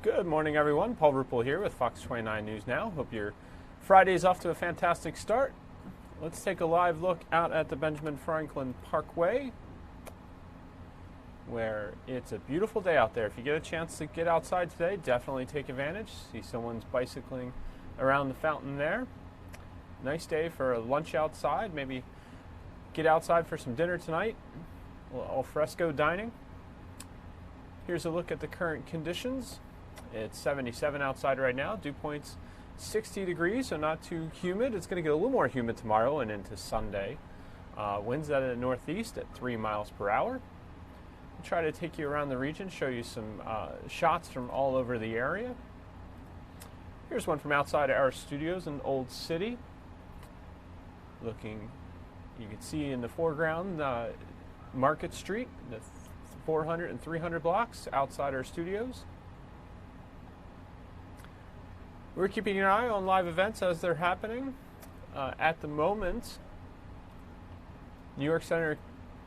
Good morning, everyone. Paul Ruppel here with Fox 29 News Now. Hope your Friday's off to a fantastic start. Let's take a live look out at the Benjamin Franklin Parkway, where it's a beautiful day out there. If you get a chance to get outside today, definitely take advantage. See someone's bicycling around the fountain there. Nice day for a lunch outside. Maybe get outside for some dinner tonight. A little al fresco dining. Here's a look at the current conditions. It's 77 outside right now. Dew point's 60 degrees, so not too humid. It's going to get a little more humid tomorrow and into Sunday. Winds out of the northeast at 3 miles per hour. I'll try to take you around the region, show you some shots from all over the area. Here's one from outside our studios in Old City. Looking, you can see in the foreground Market Street, the 400 and 300 blocks outside our studios. We're keeping an eye on live events as they're happening. At the moment, New York Senator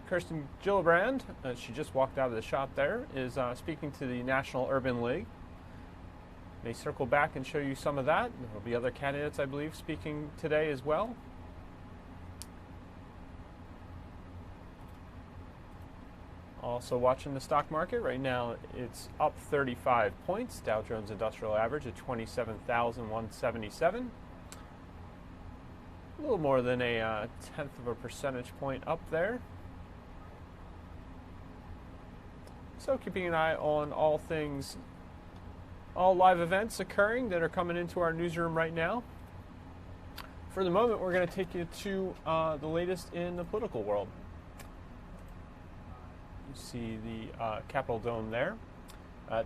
Kirsten Gillibrand, she just walked out of the shot there, is speaking to the National Urban League. May circle back and show you some of that. There will be other candidates, I believe, speaking today as well. Also watching the stock market right now, it's up 35 points. Dow Jones Industrial Average at 27,177. A little more than a tenth of a percentage point up there. So keeping an eye on all live events occurring that are coming into our newsroom right now. For the moment, we're going to take you to the latest in the political world. You see the Capitol Dome there.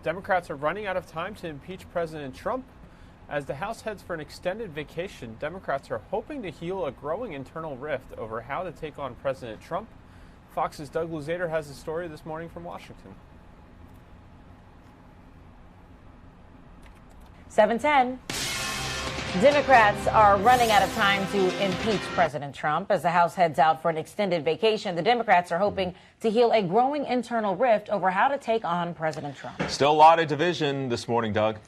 Democrats are running out of time to impeach President Trump. As the House heads for an extended vacation, Democrats are hoping to heal a growing internal rift over how to take on President Trump. Fox's Doug Luzader has a story this morning from Washington. 7:10. Democrats are running out of time to impeach President Trump. As the House heads out for an extended vacation, the Democrats are hoping to heal a growing internal rift over how to take on President Trump. Still a lot of division this morning, Doug.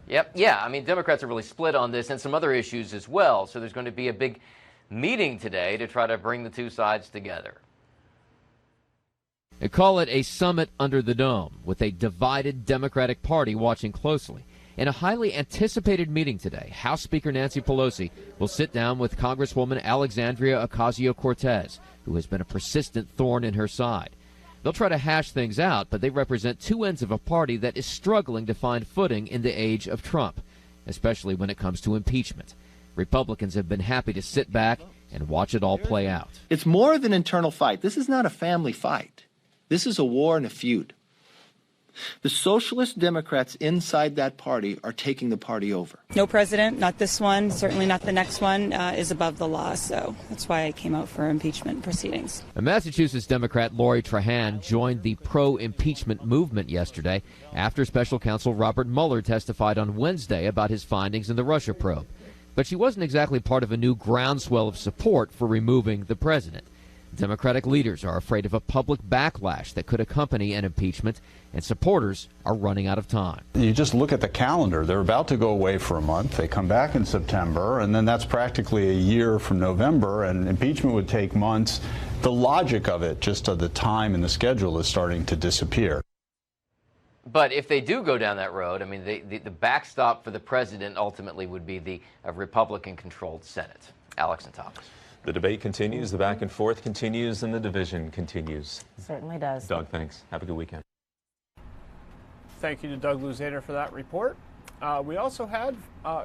Yep. Yeah. I mean, Democrats are really split on this and some other issues as well. So there's going to be a big meeting today to try to bring the two sides together. They call it a summit under the dome, with a divided Democratic Party watching closely. In a highly anticipated meeting today, House Speaker Nancy Pelosi will sit down with Congresswoman Alexandria Ocasio-Cortez, who has been a persistent thorn in her side. They'll try to hash things out, but they represent two ends of a party that is struggling to find footing in the age of Trump, especially when it comes to impeachment. Republicans have been happy to sit back and watch it all play out. It's more of an internal fight. This is not a family fight. This is a war and a feud. The socialist Democrats inside that party are taking the party over. No president, not this one, certainly not the next one, is above the law. So that's why I came out for impeachment proceedings. A Massachusetts Democrat Lori Trahan joined the pro-impeachment movement yesterday after special counsel Robert Mueller testified on Wednesday about his findings in the Russia probe. But she wasn't exactly part of a new groundswell of support for removing the president. Democratic leaders are afraid of a public backlash that could accompany an impeachment, and supporters are running out of time. You just look at the calendar. They're about to go away for a month. They come back in September, and then that's practically a year from November, and impeachment would take months. The logic of it, just of the time and the schedule, is starting to disappear. But if they do go down that road, I mean, the backstop for the president ultimately would be the Republican-controlled Senate. Alex and Thomas. The debate continues, the back and forth continues, and the division continues. Certainly does. Doug, thanks. Have a good weekend. Thank you to Doug Luzader for that report. We also had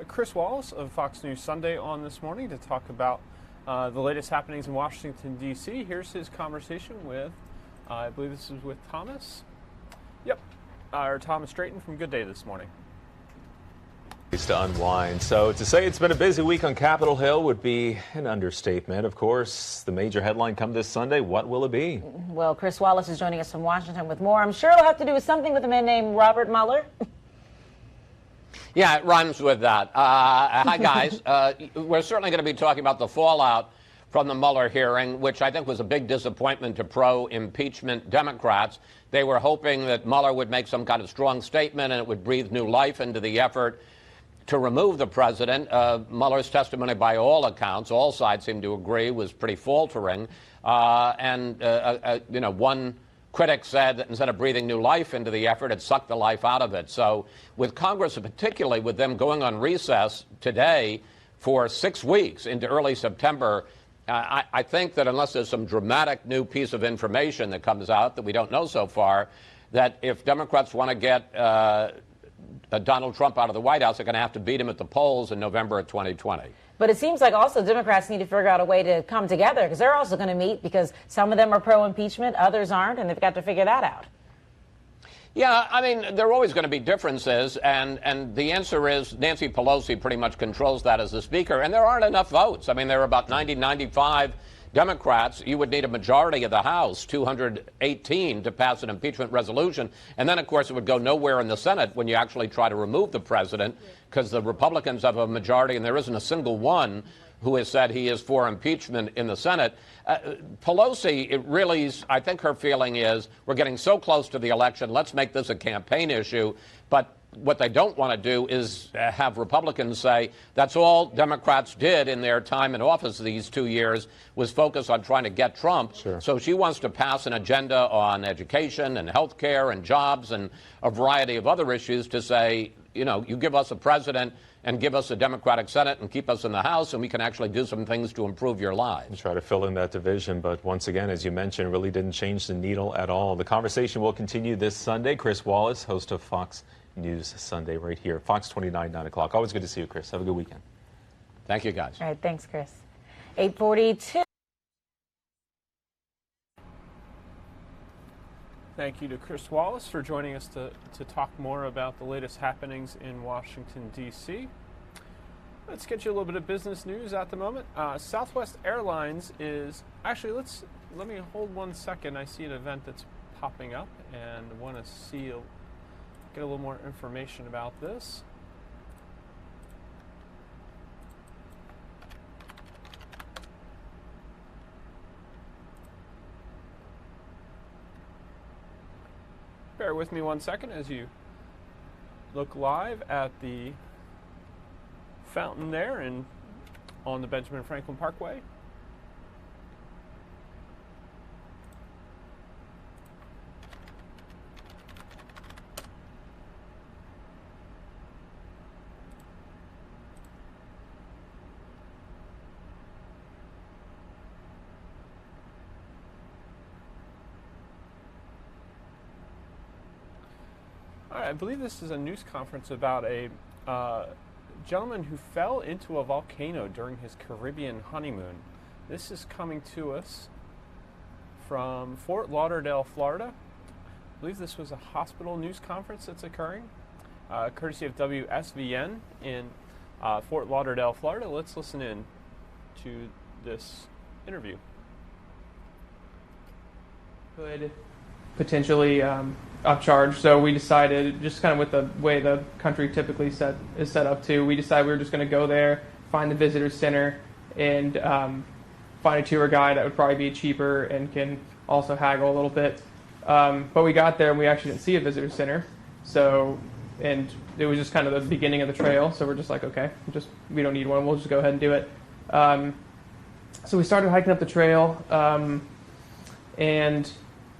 Chris Wallace of Fox News Sunday on this morning to talk about the latest happenings in Washington, D.C. Here's his conversation with, I believe this is with Thomas. Yep, or Thomas Drayton from Good Day this morning. To unwind. So to say it's been a busy week on Capitol Hill would be an understatement. Of course, the major headline come this Sunday. What will it be? Well, Chris Wallace is joining us from Washington with more. I'm sure it'll have to do with something with a man named Robert Mueller. Yeah, it rhymes with that. Hi, guys. We're certainly going to be talking about the fallout from the Mueller hearing, which I think was a big disappointment to pro-impeachment Democrats. They were hoping that Mueller would make some kind of strong statement and it would breathe new life into the effort to remove the president. Mueller's testimony, by all accounts, all sides seem to agree, was pretty faltering. One critic said that instead of breathing new life into the effort, it sucked the life out of it. So with Congress, and particularly with them going on recess today for 6 weeks into early September, I think that unless there's some dramatic new piece of information that comes out that we don't know so far, that if Democrats want to get Donald Trump out of the White House, they're going to have to beat him at the polls in November of 2020. But it seems like also Democrats need to figure out a way to come together, because they're also going to meet, because some of them are pro-impeachment, others aren't, and they've got to figure that out. Yeah, I mean, there are always going to be differences, and the answer is Nancy Pelosi pretty much controls that as the speaker, and there aren't enough votes. I mean, there are about 95 Democrats. You would need a majority of the House, 218, to pass an impeachment resolution. And then, of course, it would go nowhere in the Senate when you actually try to remove the president, because the Republicans have a majority, and there isn't a single one who has said he is for impeachment in the Senate. Pelosi, it really is, I think her feeling is, we're getting so close to the election, let's make this a campaign issue. But what they don't want to do is have Republicans say that's all Democrats did in their time in office these 2 years was focus on trying to get Trump. Sure. So she wants to pass an agenda on education and health care and jobs and a variety of other issues to say, you know, you give us a president and give us a Democratic Senate and keep us in the House, and we can actually do some things to improve your lives. Try to fill in that division, but once again, as you mentioned, really didn't change the needle at all. The conversation will continue this Sunday. Chris Wallace, host of Fox News Sunday, right here, Fox 29, 9 o'clock. Always good to see you, Chris. Have a good weekend. Thank you, guys. All right, thanks, Chris. 8:42. Thank you to Chris Wallace for joining us to talk more about the latest happenings in Washington, D.C. Let's get you a little bit of business news at the moment. Southwest Airlines is actually, let me hold 1 second. I see an event that's popping up and want to get a little more information about this. Bear with me 1 second as you look live at the fountain there and on the Benjamin Franklin Parkway. I believe this is a news conference about a gentleman who fell into a volcano during his Caribbean honeymoon. This is coming to us from Fort Lauderdale, Florida. I believe this was a hospital news conference that's occurring, courtesy of WSVN in Fort Lauderdale, Florida. Let's listen in to this interview. Could potentially upcharge. So we decided, just kind of with the way the country typically is set up to, we decided we were just going to go there, find the visitor center, and find a tour guide that would probably be cheaper and can also haggle a little bit. But we got there and we actually didn't see a visitor center. So, and it was just kind of the beginning of the trail. So we're just like, okay, we don't need one. We'll just go ahead and do it. So we started hiking up the trail, and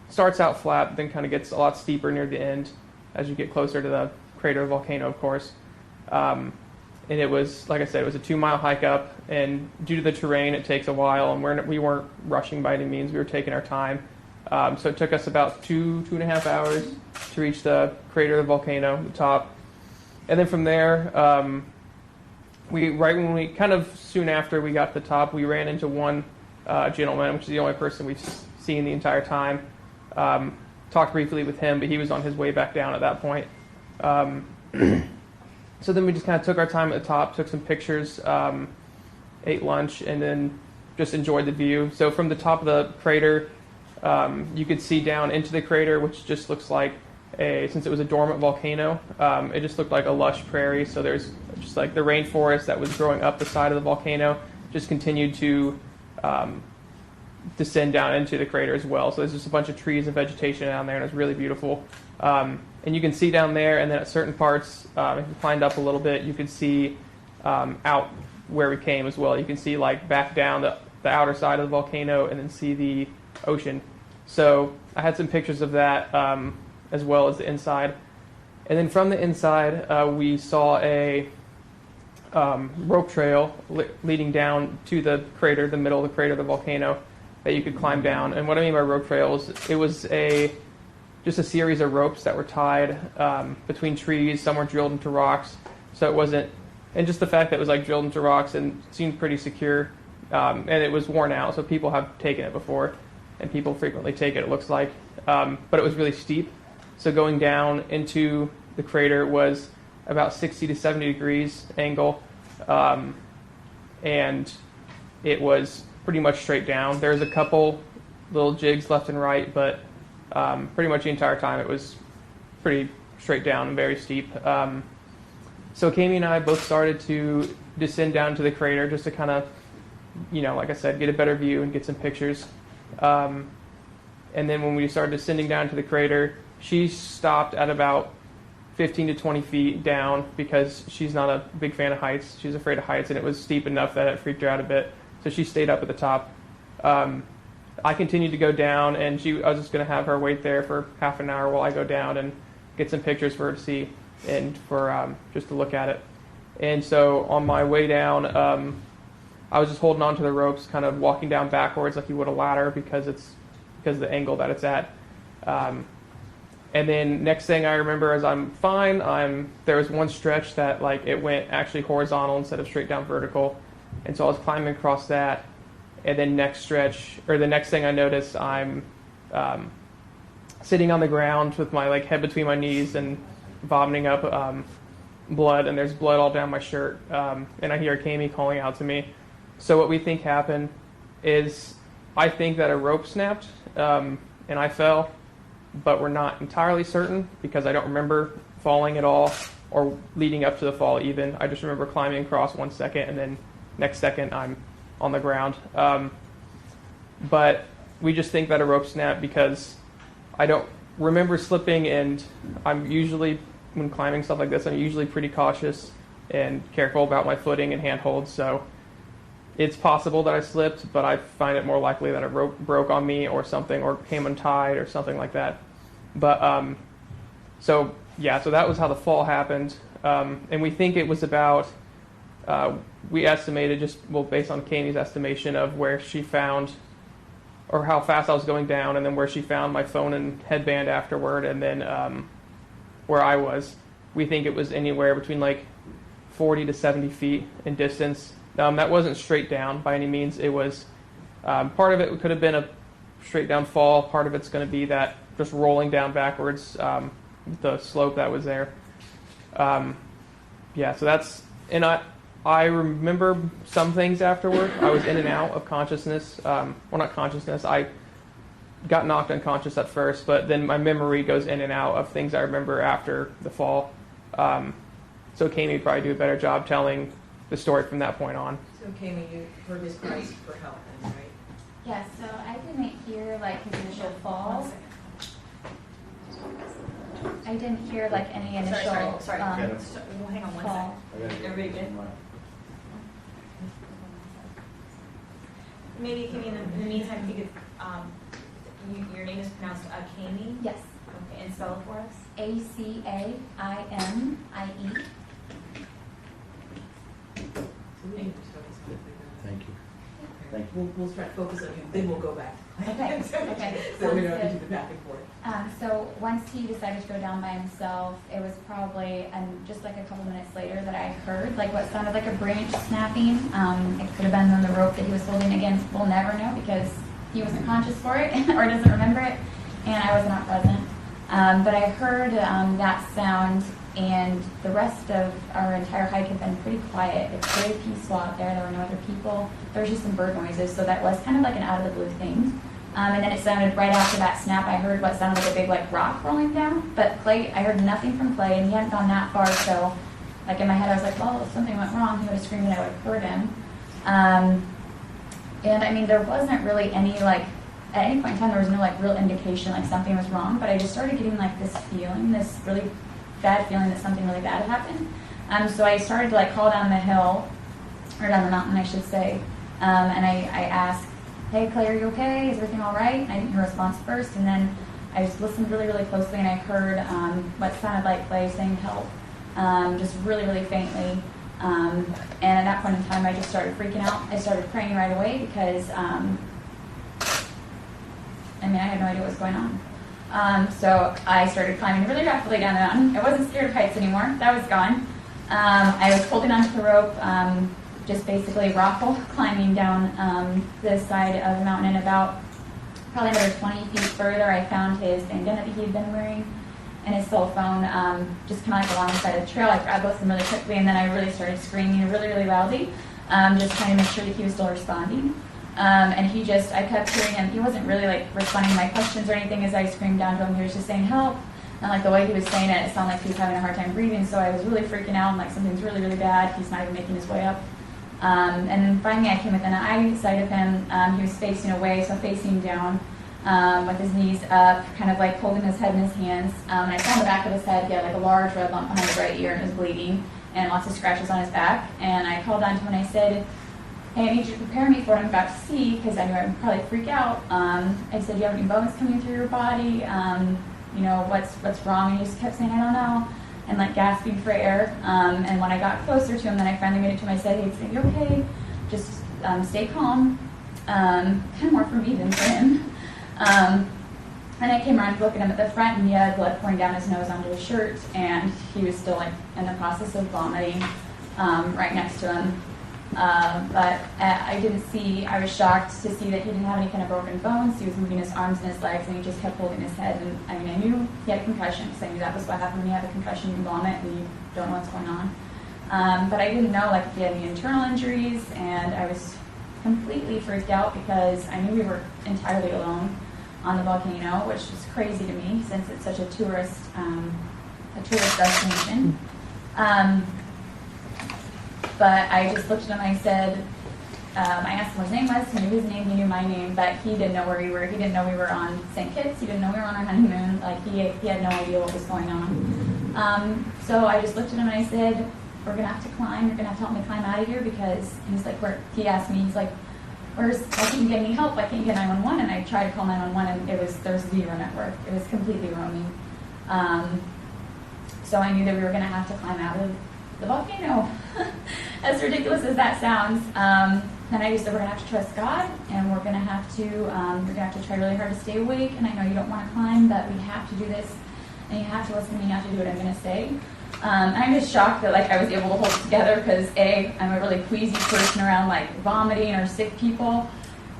starts out flat, then kind of gets a lot steeper near the end as you get closer to the crater of the volcano, of course. And it was, like I said, it was a 2-mile hike up, and due to the terrain, it takes a while, and we weren't rushing by any means. We were taking our time. So it took us about 2.5 hours to reach the crater of the volcano, the top. And then from there, kind of soon after we got to the top, we ran into one gentleman, which is the only person we've seen the entire time. Talked briefly with him, but he was on his way back down at that point. So then we just kind of took our time at the top, took some pictures, ate lunch, and then just enjoyed the view. So from the top of the crater, you could see down into the crater, which just looks like since it was a dormant volcano, it just looked like a lush prairie. So there's just like the rainforest that was growing up the side of the volcano just continued to descend down into the crater as well. So there's just a bunch of trees and vegetation down there, and it's really beautiful. And you can see down there, and then at certain parts, if you climbed up a little bit, you could see out where we came as well. You can see like back down the outer side of the volcano, and then see the ocean. So I had some pictures of that as well as the inside. And then from the inside, we saw a rope trail leading down to the crater, the middle of the crater of the volcano, that you could climb down. And what I mean by rope trail is it was just a series of ropes that were tied between trees. Some were drilled into rocks, so it wasn't. And just the fact that it was like drilled into rocks and seemed pretty secure, and it was worn out, so people have taken it before, and people frequently take it. It looks like, but it was really steep. So going down into the crater was about 60 to 70 degrees angle, and it was pretty much straight down. There's a couple little jigs left and right, but pretty much the entire time it was pretty straight down and very steep. So Kami and I both started to descend down to the crater just to kind of, like I said, get a better view and get some pictures. And then when we started descending down to the crater, she stopped at about 15 to 20 feet down because she's not a big fan of heights. She's afraid of heights, and it was steep enough that it freaked her out a bit. So she stayed up at the top. I continued to go down, and I was just going to have her wait there for half an hour while I go down and get some pictures for her to see and for just to look at it. And so on my way down, I was just holding on to the ropes, kind of walking down backwards like you would a ladder because of the angle that it's at. And then next thing I remember is I'm fine. There was one stretch that like it went actually horizontal instead of straight down vertical, and so I was climbing across that. And then the next thing I noticed, I'm sitting on the ground with my head between my knees and vomiting up blood, and there's blood all down my shirt. And I hear Kami calling out to me. So what we think happened is I think that a rope snapped and I fell, but we're not entirely certain because I don't remember falling at all or leading up to the fall even. I just remember climbing across 1 second, and then next second I'm on the ground. But we just think that a rope snapped because I don't remember slipping, and I'm usually, when climbing stuff like this, I'm usually pretty cautious and careful about my footing and handholds, so it's possible that I slipped, but I find it more likely that a rope broke on me or something, or came untied or something like that. But so that was how the fall happened, and we think it was about, we estimated based on Kami's estimation of where she found, or how fast I was going down, and then where she found my phone and headband afterward, and then where I was. We think it was anywhere between 40 to 70 feet in distance. That wasn't straight down by any means. It was, part of it could have been a straight down fall. Part of it's going to be that just rolling down backwards, the slope that was there. So that's, and I remember some things afterward. I was in and out of consciousness. Well, not consciousness. I got knocked unconscious at first, but then my memory goes in and out of things I remember after the fall. So Kami would probably do a better job telling the story from that point on. So Kami, you heard his cries for help then, right? Yeah, so I didn't hear his initial fall. I didn't hear any initial Sorry. We'll hang on one fall. second. Everybody good? Maybe Kami, in the meantime, if you could, your name is pronounced Kami? Yes. Okay, and spell it for us. ACAIMIE. Thank you. We'll try to focus on you, then we'll go back. Okay. So we don't have to do the back and forth. So once he decided to go down by himself, it was probably just a couple minutes later that I heard what sounded like a branch snapping. It could have been on the rope that he was holding. Again, we'll never know because he wasn't conscious for it or doesn't remember it, and I was not present. But I heard that sound, and the rest of our entire hike had been pretty quiet. It's very peaceful out there. There were no other people. There was just some bird noises, so that was kind of an out of the blue thing. And then it sounded right after that snap, I heard what sounded like a big rock rolling down. But Clay, I heard nothing from Clay, and he hadn't gone that far, so in my head I was well, if something went wrong, he would have screamed and I would have heard him. And I mean, there wasn't really any like, at any point in time, there was no like real indication like something was wrong, but I just started getting like this feeling, this really bad feeling that something really bad had happened. So I started to like call down the hill, or down the mountain, I should say, and I asked, hey, Clay, are you okay? Is everything all right? And I didn't hear a response first, and then I just listened really, really closely, and I heard what sounded like Clay saying help, just really, really faintly. And at that point in time, I just started freaking out. I started praying right away because, I had no idea what was going on. So I started climbing really rapidly down the mountain. I wasn't scared of heights anymore. That was gone. I was holding onto the rope, just basically rock climbing down the side of the mountain, and about probably another 20 feet further, I found his bandana that he had been wearing and his cell phone, just kind of like along the side of the trail. I grabbed both of them really quickly, and then I really started screaming really, really loudly, just trying to make sure that he was still responding. And I kept hearing him. He wasn't really like responding to my questions or anything as I screamed down to him. He was just saying help. And like the way he was saying it, it sounded like he was having a hard time breathing. So I was really freaking out, and like something's really, really bad. He's not even making his way up. And then finally I came within eyesight of him. He was facing away, so facing down, with his knees up, kind of like holding his head in his hands. And I saw on the back of his head, he had like a large red lump behind his right ear and it was bleeding, and lots of scratches on his back. And I called on to him and I said, hey, I need you to prepare me for what I'm about to see, because I knew I would probably freak out. I said, do you have any bones coming through your body? What's wrong? And he just kept saying, I don't know, and like gasping for air. And when I got closer to him, then I finally made it to him. I said, hey, it's gonna be okay. Just stay calm. Kind of more for me than for him. And I came around to look at him at the front, and he had blood pouring down his nose onto his shirt, and he was still like in the process of vomiting right next to him. But I was shocked to see that he didn't have any kind of broken bones. He was moving his arms and his legs, and he just kept holding his head. And I knew he had a concussion, because I knew that was what happened when you have a concussion. You vomit, and you don't know what's going on. But I didn't know like if he had any internal injuries, and I was completely freaked out because I knew we were entirely alone on the volcano, which is crazy to me since it's such a tourist destination. But I just looked at him and I said, I asked him what his name was. He knew his name, he knew my name, but he didn't know where we were. He didn't know we were on St. Kitts. He didn't know we were on our honeymoon. Like he had no idea what was going on. So I just looked at him and I said, we're gonna have to climb. You're gonna have to help me climb out of here, because he's like, he asked me, he's like, I can't get any help. I can't get 911. And I tried to call 911, and there was zero network. It was completely roaming. So I knew that we were gonna have to climb out of the volcano. As ridiculous as that sounds. And I just said, we're gonna have to trust God, and we're gonna have to try really hard to stay awake. And I know you don't want to climb, but we have to do this, and you have to listen to me. You have to do what I'm gonna say. And I'm just shocked that like I was able to hold it together, because I'm a really queasy person around like vomiting or sick people.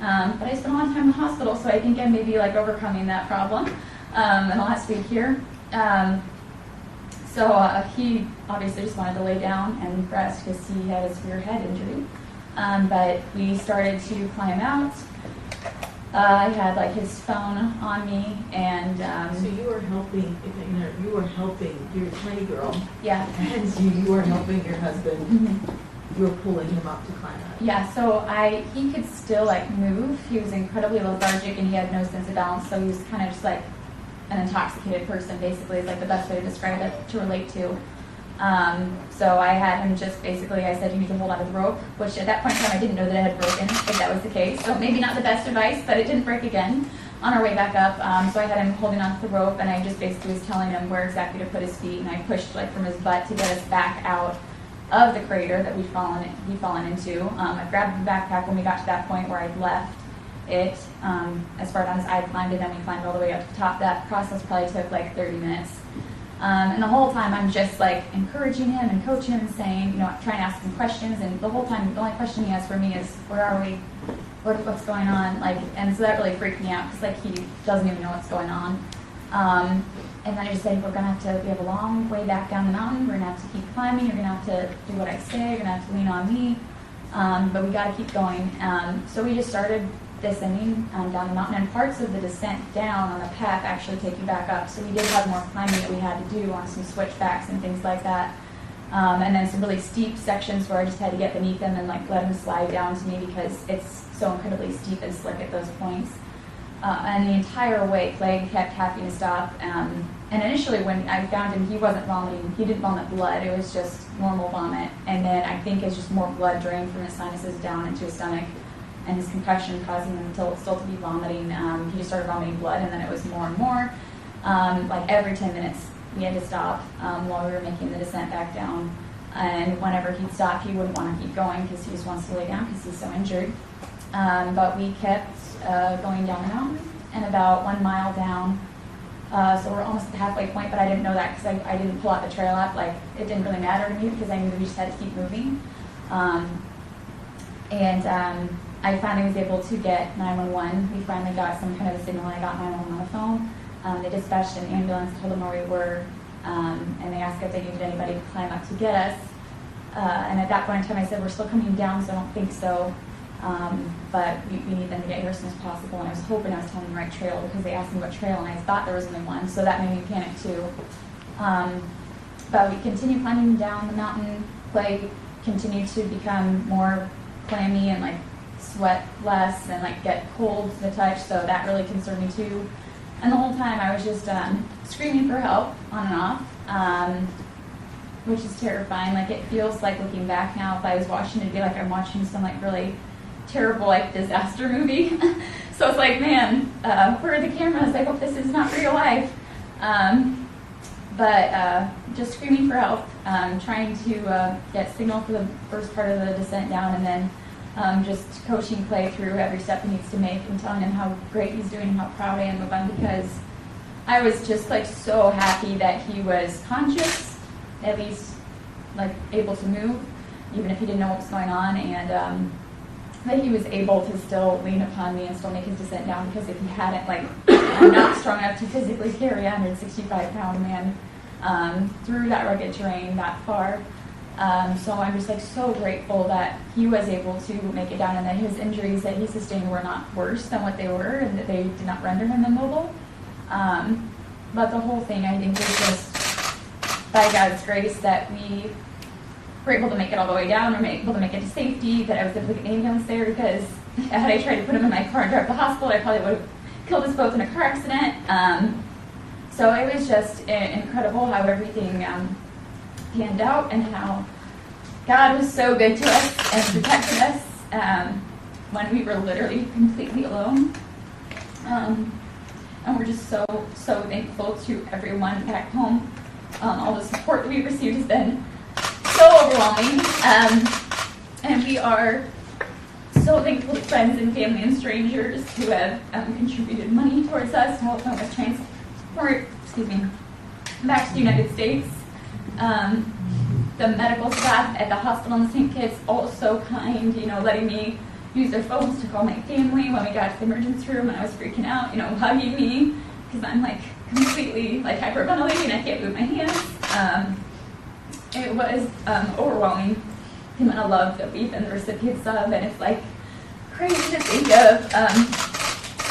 But I spent a lot of time in the hospital, so I think I'm maybe like overcoming that problem in the last week here. So he obviously just wanted to lay down and rest because he had a severe head injury. But we started to climb out. I had like his phone on me, and so you were helping. You were helping your tiny girl. Yeah. And you were helping your husband. Mm-hmm. You were pulling him up to climb out. Yeah. So he could still like move. He was incredibly lethargic, and he had no sense of balance. So he was kind of just like an intoxicated person, basically, is like the best way to describe it, to relate to. So I had him just basically, I said, you need to hold on to the rope, which at that point in time I didn't know that it had broken, if that was the case. So maybe not the best advice, but it didn't break again on our way back up. So I had him holding on to the rope, and I just basically was telling him where exactly to put his feet, and I pushed like from his butt to get us back out of the crater that he'd fallen into. I grabbed the backpack when we got to that point where I'd left it, as far down as I climbed, and then we climbed all the way up to the top. That process probably took like 30 minutes. And the whole time I'm just like encouraging him and coaching him and saying, trying to ask him questions, and the whole time the only question he has for me is, where are we? What's going on? And so that really freaked me out, because like he doesn't even know what's going on. And then I just said, we have a long way back down the mountain. We're gonna have to keep climbing. You're gonna have to do what I say. You're gonna have to lean on me. But we gotta keep going. So we just started descending down the mountain, and parts of the descent down on the path actually take you back up. So we did have more climbing that we had to do on some switchbacks and things like that. And then some really steep sections where I just had to get beneath him and like let him slide down to me, because it's so incredibly steep and slick at those points. And the entire way, Clay kept having to stop. And initially, when I found him, he wasn't vomiting. He didn't vomit blood. It was just normal vomit. And then I think it's just more blood drained from his sinuses down into his stomach, and his concussion causing him still to be vomiting. He just started vomiting blood, and then it was more and more. Like every 10 minutes, we had to stop while we were making the descent back down. And whenever he'd stop, he wouldn't want to keep going because he just wants to lay down because he's so injured. But we kept going down the mountain, and about 1 mile down, so we're almost at the halfway point, but I didn't know that because I didn't pull out the trail app. Like, it didn't really matter to me because I knew we just had to keep moving. I finally was able to get 911. We finally got some kind of a signal. I got 911 on the phone. They dispatched an ambulance, told them where we were, and they asked if they needed anybody to climb up to get us. And at that point in time, I said, we're still coming down, so I don't think so. But we need them to get here as soon as possible. And I was hoping I was telling the right trail because they asked me what trail, and I thought there was only one, so that made me panic too. But we continued climbing down the mountain. Clay continued to become more clammy and like sweat less and like get cold to the touch, so that really concerned me too. And the whole time I was just screaming for help on and off, which is terrifying. Like, it feels like, looking back now, if I was watching it, it'd be like I'm watching some like really terrible like disaster movie. So it's like, man, where are the cameras? I hope this is not real life. But just screaming for help, trying to get signal for the first part of the descent down, and then just coaching Clay through every step he needs to make and telling him how great he's doing and how proud I am of him, because I was just like so happy that he was conscious, at least like able to move, even if he didn't know what was going on, and that he was able to still lean upon me and still make his descent down, because if he hadn't, like, I'm not strong enough to physically carry a 165-pound man through that rugged terrain that far. So I'm just like so grateful that he was able to make it down, and that his injuries that he sustained were not worse than what they were, and that they did not render him immobile. But the whole thing, I think, was just by God's grace that we were able to make it all the way down, or able to make it to safety, that I was able to get an ambulance there, because had I tried to put him in my car and drive to the hospital, I probably would have killed us both in a car accident. So it was just incredible how everything panned out, and how God was so good to us and protected us when we were literally completely alone. And we're just so thankful to everyone back home. All the support that we received has been so overwhelming. And we are so thankful to friends and family and strangers who have contributed money towards us to help us transport, back to the United States. The medical staff at the hospital in St. Kitts, all so kind, letting me use their phones to call my family when we got to the emergency room and I was freaking out, hugging me, because I'm like completely like hyperventilating, I can't move my hands. It was overwhelming, the amount of love that we've been the recipients of, and it's like crazy to think of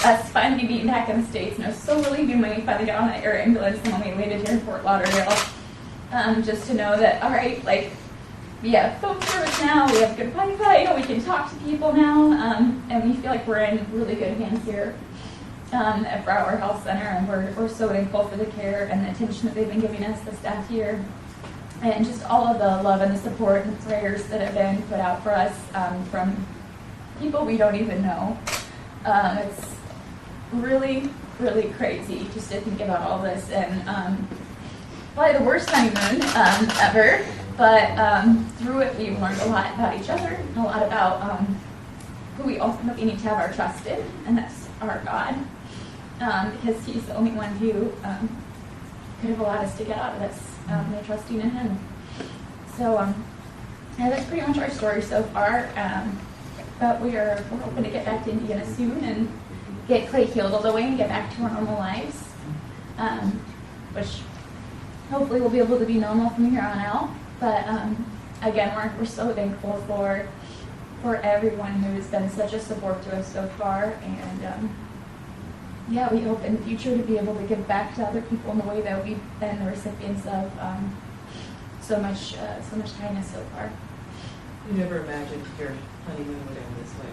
us finally being back in the States. And it was so relieving when we finally got on that air ambulance and when we landed here in Fort Lauderdale, just to know that, all right, like, we have phone service now, we have good Wi-Fi, we can talk to people now, and we feel like we're in really good hands here at Broward Health Center, and we're so thankful for the care and the attention that they've been giving us, the staff here, and just all of the love and the support and prayers that have been put out for us from people we don't even know. It's really, really crazy just to think about all this, and probably the worst honeymoon ever. But through it, we've learned a lot about each other, a lot about who we ultimately need to have our trust in, and that's our God, because He's the only one who could have allowed us to get out of this by trusting in Him. So that's pretty much our story so far. But we're hoping to get back to Indiana soon and get Clay healed all the way and get back to our normal lives, which hopefully we'll be able to be normal from here on out. But again, we're so thankful for everyone who has been such a support to us so far, and yeah, we hope in the future to be able to give back to other people in the way that we've been the recipients of so much kindness so far. You never imagined your honeymoon would end this way,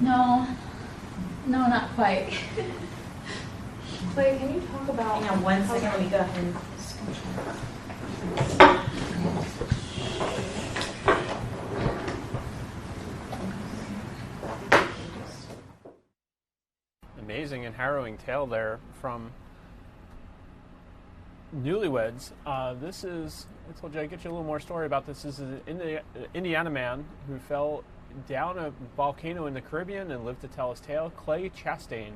No, not quite. Clay, can you talk about? Hang on 1 second. Let me go ahead and. Amazing and harrowing tale there from Newlyweds. This is, I told you I'd get you a little more story about this. This is an Indiana man who fell down a volcano in the Caribbean and lived to tell his tale. Clay Chastain.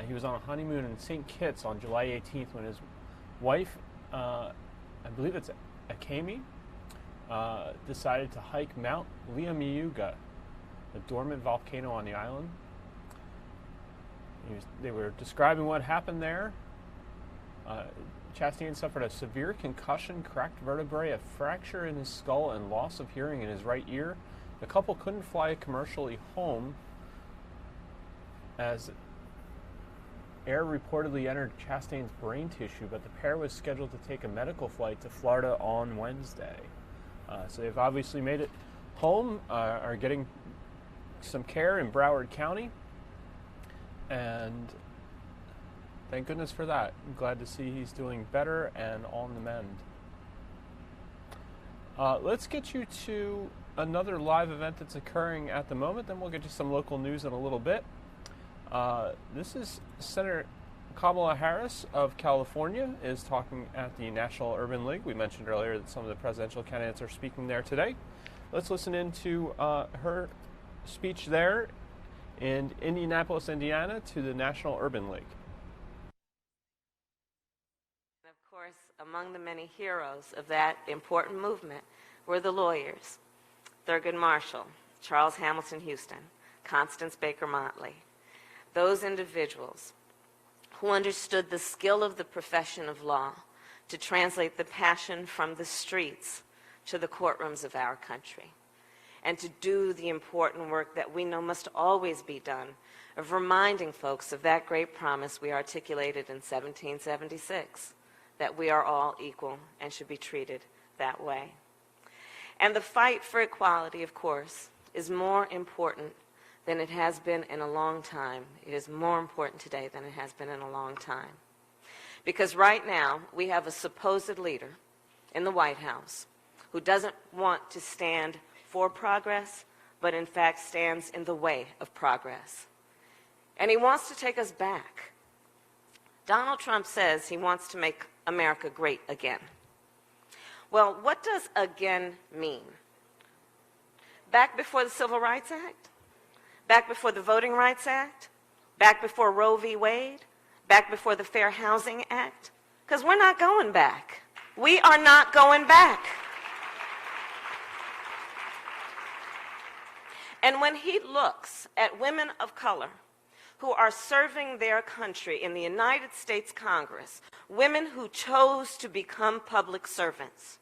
He was on a honeymoon in St. Kitts on July 18th when his wife, I believe it's Akemi, decided to hike Mount Liamiuga, a dormant volcano on the island. They were describing what happened there. Chastain suffered a severe concussion, cracked vertebrae, a fracture in his skull, and loss of hearing in his right ear. The couple couldn't fly commercially home as air reportedly entered Chastain's brain tissue, but the pair was scheduled to take a medical flight to Florida on Wednesday. So they've obviously made it home, are getting some care in Broward County, and thank goodness for that. I'm glad to see he's doing better and on the mend. Let's get you to another live event that's occurring at the moment, then we'll get you some local news in a little bit. This is Senator Kamala Harris of California is talking at the National Urban League. We mentioned earlier that some of the presidential candidates are speaking there today. Let's listen into her speech there in Indianapolis, Indiana, to the National Urban League. Of course, among the many heroes of that important movement were the lawyers: Thurgood Marshall, Charles Hamilton Houston, Constance Baker Motley. Those individuals who understood the skill of the profession of law to translate the passion from the streets to the courtrooms of our country, and to do the important work that we know must always be done of reminding folks of that great promise we articulated in 1776, that we are all equal and should be treated that way. And the fight for equality, of course, is more important than it has been in a long time. It is more important today than it has been in a long time. Because right now, we have a supposed leader in the White House who doesn't want to stand for progress, but in fact stands in the way of progress. And he wants to take us back. Donald Trump says he wants to make America great again. Well, what does again mean? Back before the Civil Rights Act? Back before the Voting Rights Act? Back before Roe v. Wade? Back before the Fair Housing Act? Because we're not going back. We are not going back. And when he looks at women of color who are serving their country in the United States Congress, women who chose to become public servants,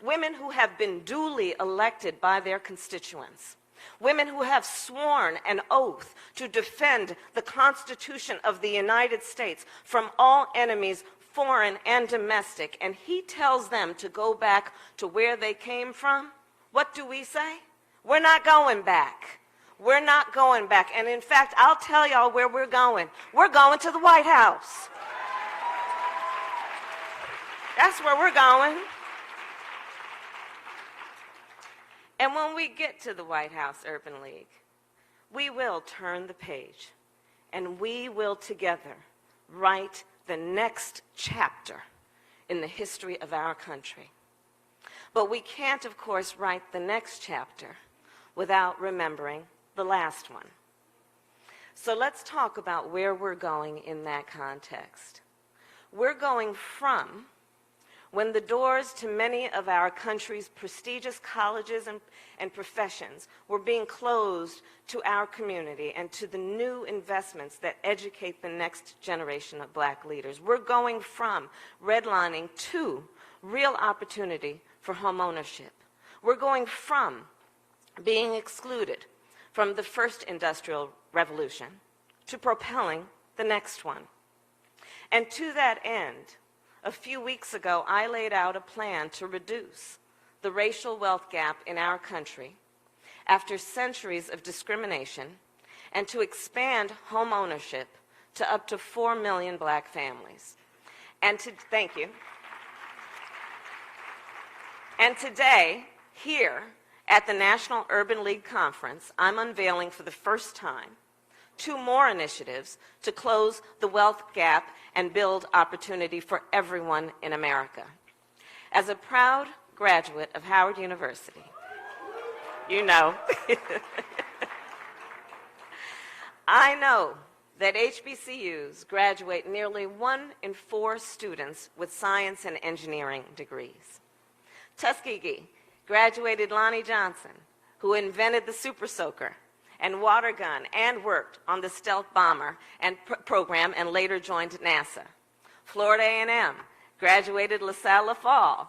women who have been duly elected by their constituents, women who have sworn an oath to defend the Constitution of the United States from all enemies, foreign and domestic, and he tells them to go back to where they came from, what do we say? We're not going back. We're not going back. And in fact, I'll tell y'all where we're going. We're going to the White House. That's where we're going. And when we get to the White House Urban League, we will turn the page and we will together write the next chapter in the history of our country. But we can't, of course, write the next chapter without remembering the last one. So let's talk about where we're going in that context. We're going from when the doors to many of our country's prestigious colleges and professions were being closed to our community and to the new investments that educate the next generation of black leaders. We're going from redlining to real opportunity for home ownership. We're going from being excluded from the first industrial revolution to propelling the next one. And to that end, a few weeks ago, I laid out a plan to reduce the racial wealth gap in our country after centuries of discrimination and to expand home ownership to up to 4 million black families. Thank you. And today, here at the National Urban League Conference, I'm unveiling for the first time 2 more initiatives to close the wealth gap and build opportunity for everyone in America. As a proud graduate of Howard University, you know, I know that HBCUs graduate nearly 1 in 4 students with science and engineering degrees. Tuskegee graduated Lonnie Johnson, who invented the Super Soaker and water gun and worked on the stealth bomber and program and later joined NASA. Florida A&M graduated LaSalle Lafall,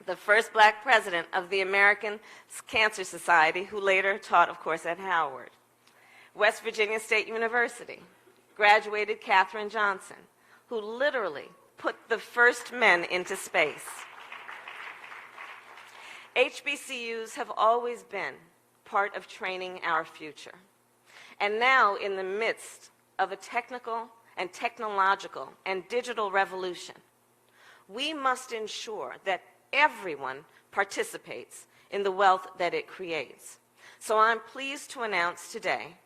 the first black president of the American Cancer Society, who later taught, of course, at Howard. West Virginia State University graduated Katherine Johnson, who literally put the first men into space. HBCUs have always been part of training our future. And now, in the midst of a technical and technological and digital revolution, we must ensure that everyone participates in the wealth that it creates. So I'm pleased to announce today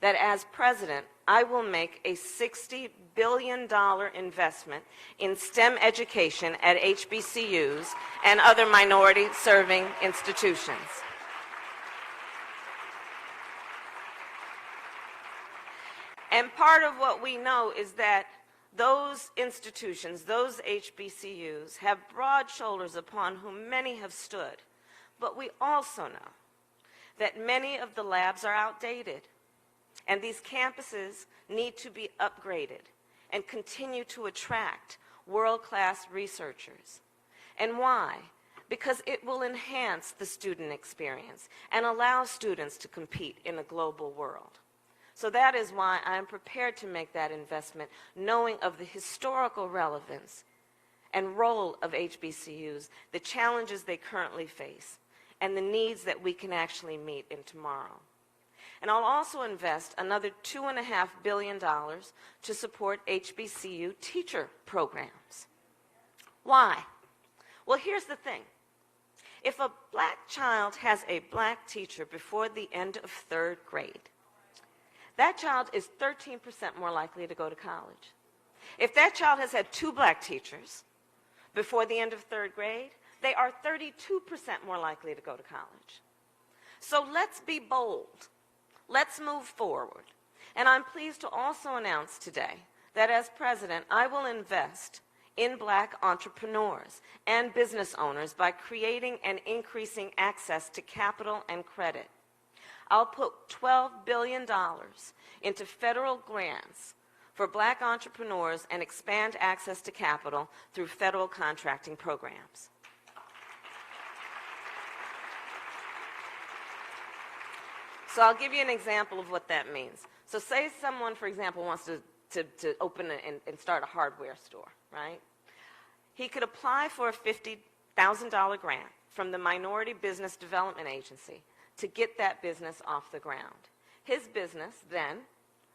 that as president, I will make a $60 billion investment in STEM education at HBCUs and other minority-serving institutions. And part of what we know is that those institutions, those HBCUs, have broad shoulders upon whom many have stood. But we also know that many of the labs are outdated, and these campuses need to be upgraded and continue to attract world-class researchers. And why? Because it will enhance the student experience and allow students to compete in a global world. So that is why I am prepared to make that investment, knowing of the historical relevance and role of HBCUs, the challenges they currently face, and the needs that we can actually meet in tomorrow. And I'll also invest another $2.5 billion to support HBCU teacher programs. Why? Well, here's the thing. If a black child has a black teacher before the end of 3rd grade, that child is 13% more likely to go to college. If that child has had 2 black teachers before the end of 3rd grade, they are 32% more likely to go to college. So let's be bold. Let's move forward. And I'm pleased to also announce today that as president, I will invest in black entrepreneurs and business owners by creating and increasing access to capital and credit. I'll put $12 billion into federal grants for black entrepreneurs and expand access to capital through federal contracting programs. So I'll give you an example of what that means. So say someone, for example, wants to open and start a hardware store, right? He could apply for a $50,000 grant from the Minority Business Development Agency to get that business off the ground. His business then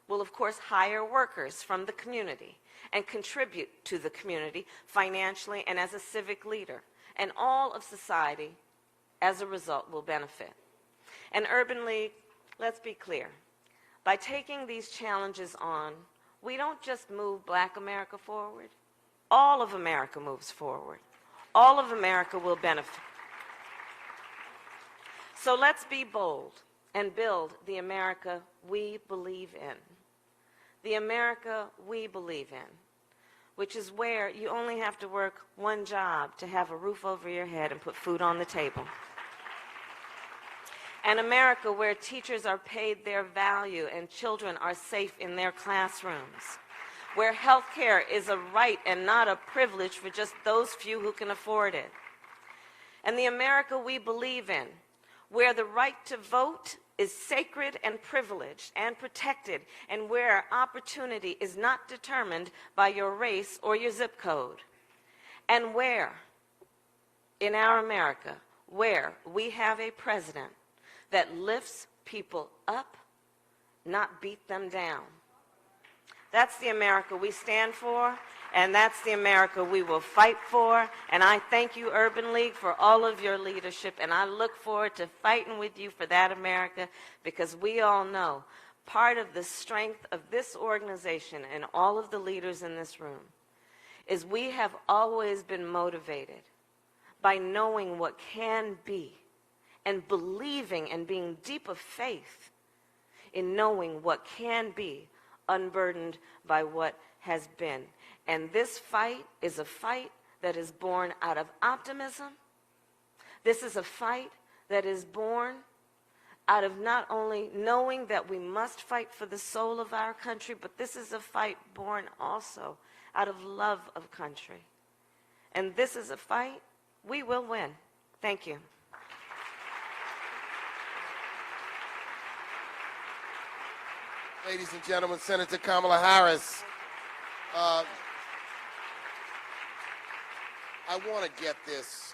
will, of course, hire workers from the community and contribute to the community financially and as a civic leader. And all of society, as a result, will benefit. And Urban League, let's be clear. By taking these challenges on, we don't just move black America forward. All of America moves forward. All of America will benefit. So let's be bold and build the America we believe in. The America we believe in, which is where you only have to work one job to have a roof over your head and put food on the table. An America where teachers are paid their value and children are safe in their classrooms. Where health care is a right and not a privilege for just those few who can afford it. And the America we believe in, where the right to vote is sacred and privileged and protected, and where opportunity is not determined by your race or your zip code. And where, in our America, where we have a president that lifts people up not beat them down. That's the America we stand for, and that's the America we will fight for. And I thank you, Urban League, for all of your leadership, and I look forward to fighting with you for that America, because we all know part of the strength of this organization and all of the leaders in this room is we have always been motivated by knowing what can be and believing and being deep of faith in knowing what can be, unburdened by what has been. And this fight is a fight that is born out of optimism. This is a fight that is born out of not only knowing that we must fight for the soul of our country, but this is a fight born also out of love of country. And this is a fight we will win. Thank you. Ladies and gentlemen, Senator Kamala Harris. I want to get this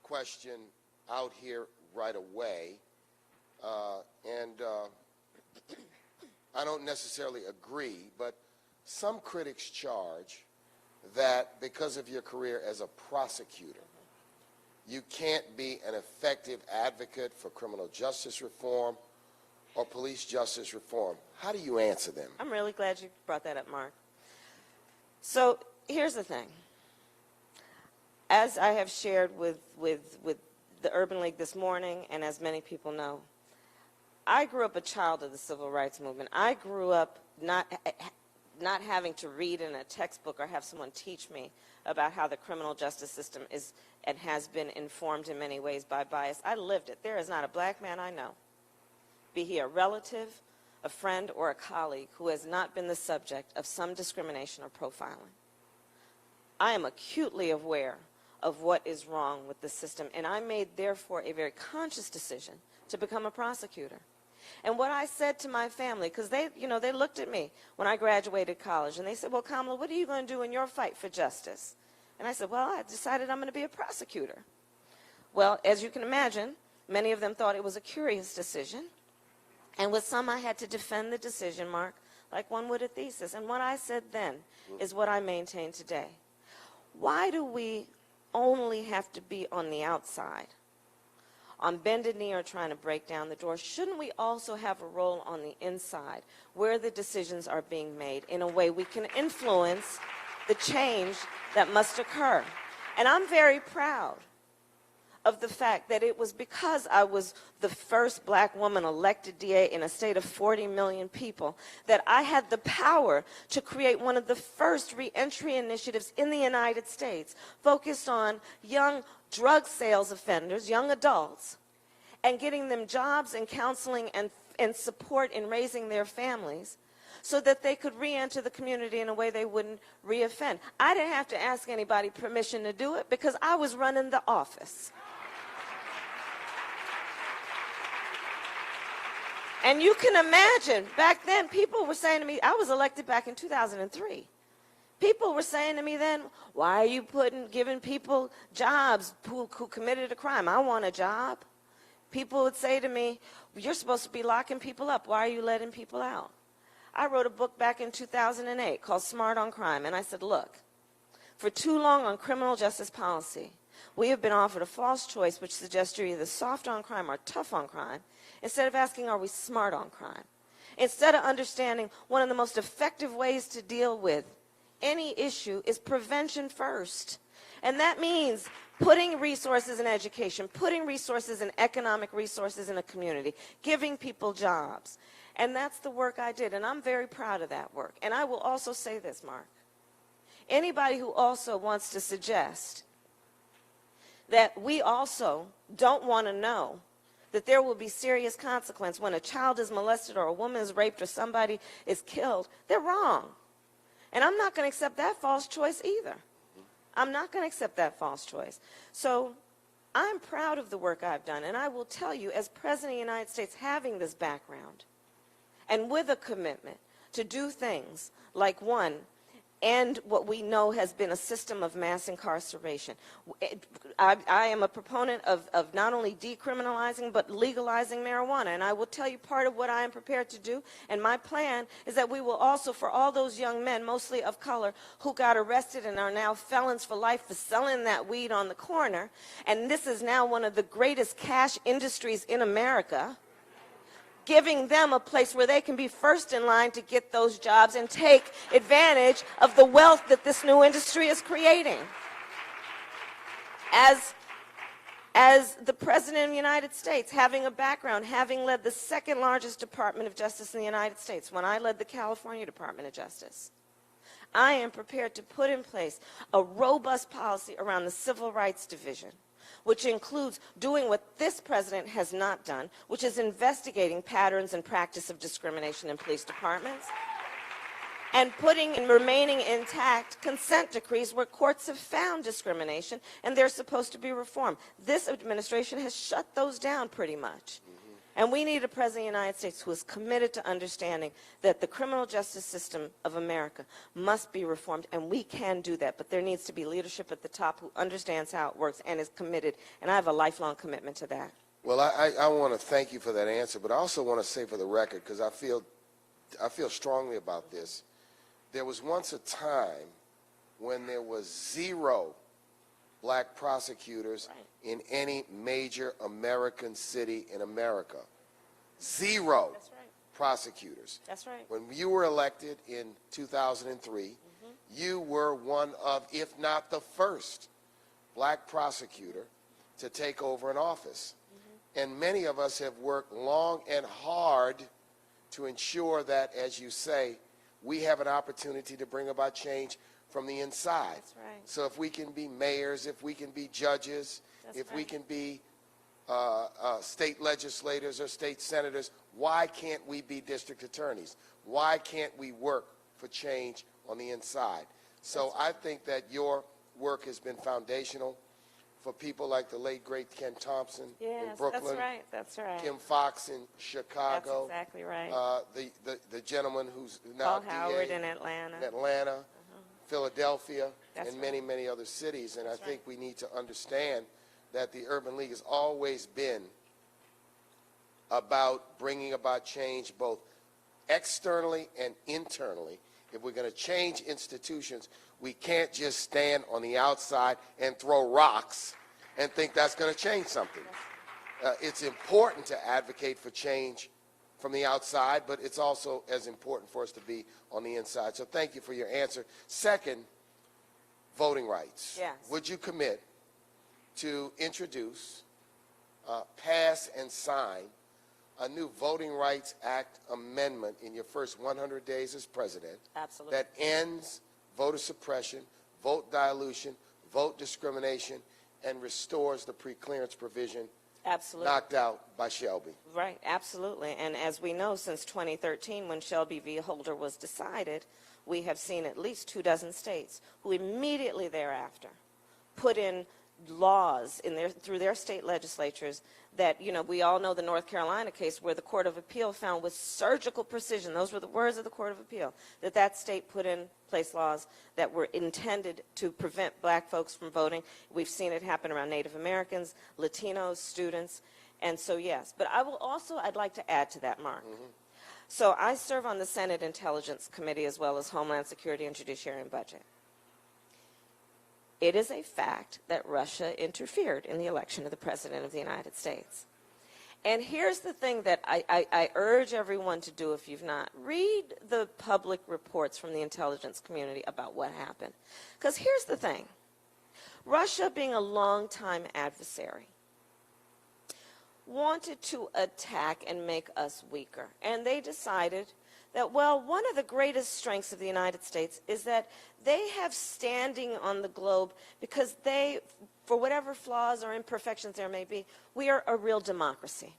question out here right away. I don't necessarily agree, but some critics charge that because of your career as a prosecutor, you can't be an effective advocate for criminal justice reform or police justice reform. How do you answer them? I'm really glad you brought that up, Mark. So here's the thing. As I have shared with the Urban League this morning, and as many people know, I grew up a child of the civil rights movement. I grew up not having to read in a textbook or have someone teach me about how the criminal justice system is and has been informed in many ways by bias. I lived it. There is not a black man I know, be he a relative, a friend, or a colleague, who has not been the subject of some discrimination or profiling. I am acutely aware of what is wrong with the system, and I made, therefore, a very conscious decision to become a prosecutor. And what I said to my family, because they looked at me when I graduated college, and they said, well, Kamala, what are you going to do in your fight for justice? And I said, well, I decided I'm going to be a prosecutor. Well, as you can imagine, many of them thought it was a curious decision. And with some, I had to defend the decision, Mark, like one would a thesis. And what I said then is what I maintain today. Why do we only have to be on the outside, on bended knee or trying to break down the door? Shouldn't we also have a role on the inside, where the decisions are being made in a way we can influence the change that must occur? And I'm very proud of the fact that it was because I was the first black woman elected DA in a state of 40 million people that I had the power to create one of the first reentry initiatives in the United States focused on young drug sales offenders, young adults, and getting them jobs and counseling and support in raising their families so that they could re-enter the community in a way they wouldn't re-offend. I didn't have to ask anybody permission to do it because I was running the office. And you can imagine, back then, people were saying to me, I was elected back in 2003. People were saying to me then, why are you giving people jobs who committed a crime? I want a job. People would say to me, you're supposed to be locking people up. Why are you letting people out? I wrote a book back in 2008 called Smart on Crime, and I said, look, for too long on criminal justice policy, we have been offered a false choice which suggests you're either soft on crime or tough on crime, instead of asking, are we smart on crime? Instead of understanding one of the most effective ways to deal with any issue is prevention first. And that means putting resources in education, putting resources in economic resources in a community, giving people jobs. And that's the work I did, and I'm very proud of that work. And I will also say this, Mark. Anybody who also wants to suggest that we also don't want to know that there will be serious consequence when a child is molested or a woman is raped or somebody is killed, they're wrong. And I'm not going to accept that false choice either. I'm not going to accept that false choice. So I'm proud of the work I've done, and I will tell you, as President of the United States, having this background and with a commitment to do things like, one, end what we know has been a system of mass incarceration. I am a proponent of not only decriminalizing but legalizing marijuana, and I will tell you part of what I am prepared to do, and my plan is that we will also, for all those young men, mostly of color, who got arrested and are now felons for life for selling that weed on the corner, and this is now one of the greatest cash industries in America, giving them a place where they can be first in line to get those jobs and take advantage of the wealth that this new industry is creating. As the President of the United States, having a background, having led the second largest Department of Justice in the United States, when I led the California Department of Justice, I am prepared to put in place a robust policy around the Civil Rights Division, which includes doing what this president has not done, which is investigating patterns and practice of discrimination in police departments, and putting and remaining intact consent decrees where courts have found discrimination and they're supposed to be reformed. This administration has shut those down pretty much. And we need a president of the United States who is committed to understanding that the criminal justice system of America must be reformed, and we can do that. But there needs to be leadership at the top who understands how it works and is committed, and I have a lifelong commitment to that. Well, I want to thank you for that answer, but I also want to say for the record, because I feel strongly about this, there was once a time when there was 0 black prosecutors in any major American city in America. 0 That's right. prosecutors. That's right. When you were elected in 2003, you were one of, if not the first, black prosecutor to take over an office. And many of us have worked long and hard to ensure that, as you say, we have an opportunity to bring about change from the inside. That's right. So if we can be mayors, if we can be judges, That's if right. we can be state legislators or state senators, why can't we be district attorneys? Why can't we work for change on the inside? So I think that your work has been foundational for people like the late, great Ken Thompson in Brooklyn. That's right. That's right. Kim Fox in Chicago. That's exactly right. The gentleman who's now Paul DA Howard in Atlanta. Philadelphia, That's and right. many, many other cities. And That's I think we need to understand that the Urban League has always been about bringing about change both externally and internally. If we're going to change institutions, we can't just stand on the outside and throw rocks and think that's going to change something. It's important to advocate for change from the outside, but it's also as important for us to be on the inside. So thank you for your answer. Second, voting rights. Yes. Would you commit to introduce, pass, and sign a new Voting Rights Act amendment in your first 100 days as president? Absolutely. That ends voter suppression, vote dilution, vote discrimination, and restores the preclearance provision Absolutely. knocked out by Shelby? Right, absolutely. And as we know, since 2013, when Shelby v. Holder was decided, we have seen at least 24 states who immediately thereafter put in laws through their state legislatures that, we all know the North Carolina case where the Court of Appeal found with surgical precision, those were the words of the Court of Appeal, that state put in place laws that were intended to prevent black folks from voting. We've seen it happen around Native Americans, Latinos, students, and so yes. But I'd like to add to that, Mark. So I serve on the Senate Intelligence Committee as well as Homeland Security and Judiciary and Budget. It is a fact that Russia interfered in the election of the President of the United States. And here's the thing that I urge everyone to do if you've not. Read the public reports from the intelligence community about what happened. Because here's the thing. Russia, being a longtime adversary, wanted to attack and make us weaker. And they decided that, well, one of the greatest strengths of the United States is that they have standing on the globe because they, for whatever flaws or imperfections there may be, we are a real democracy.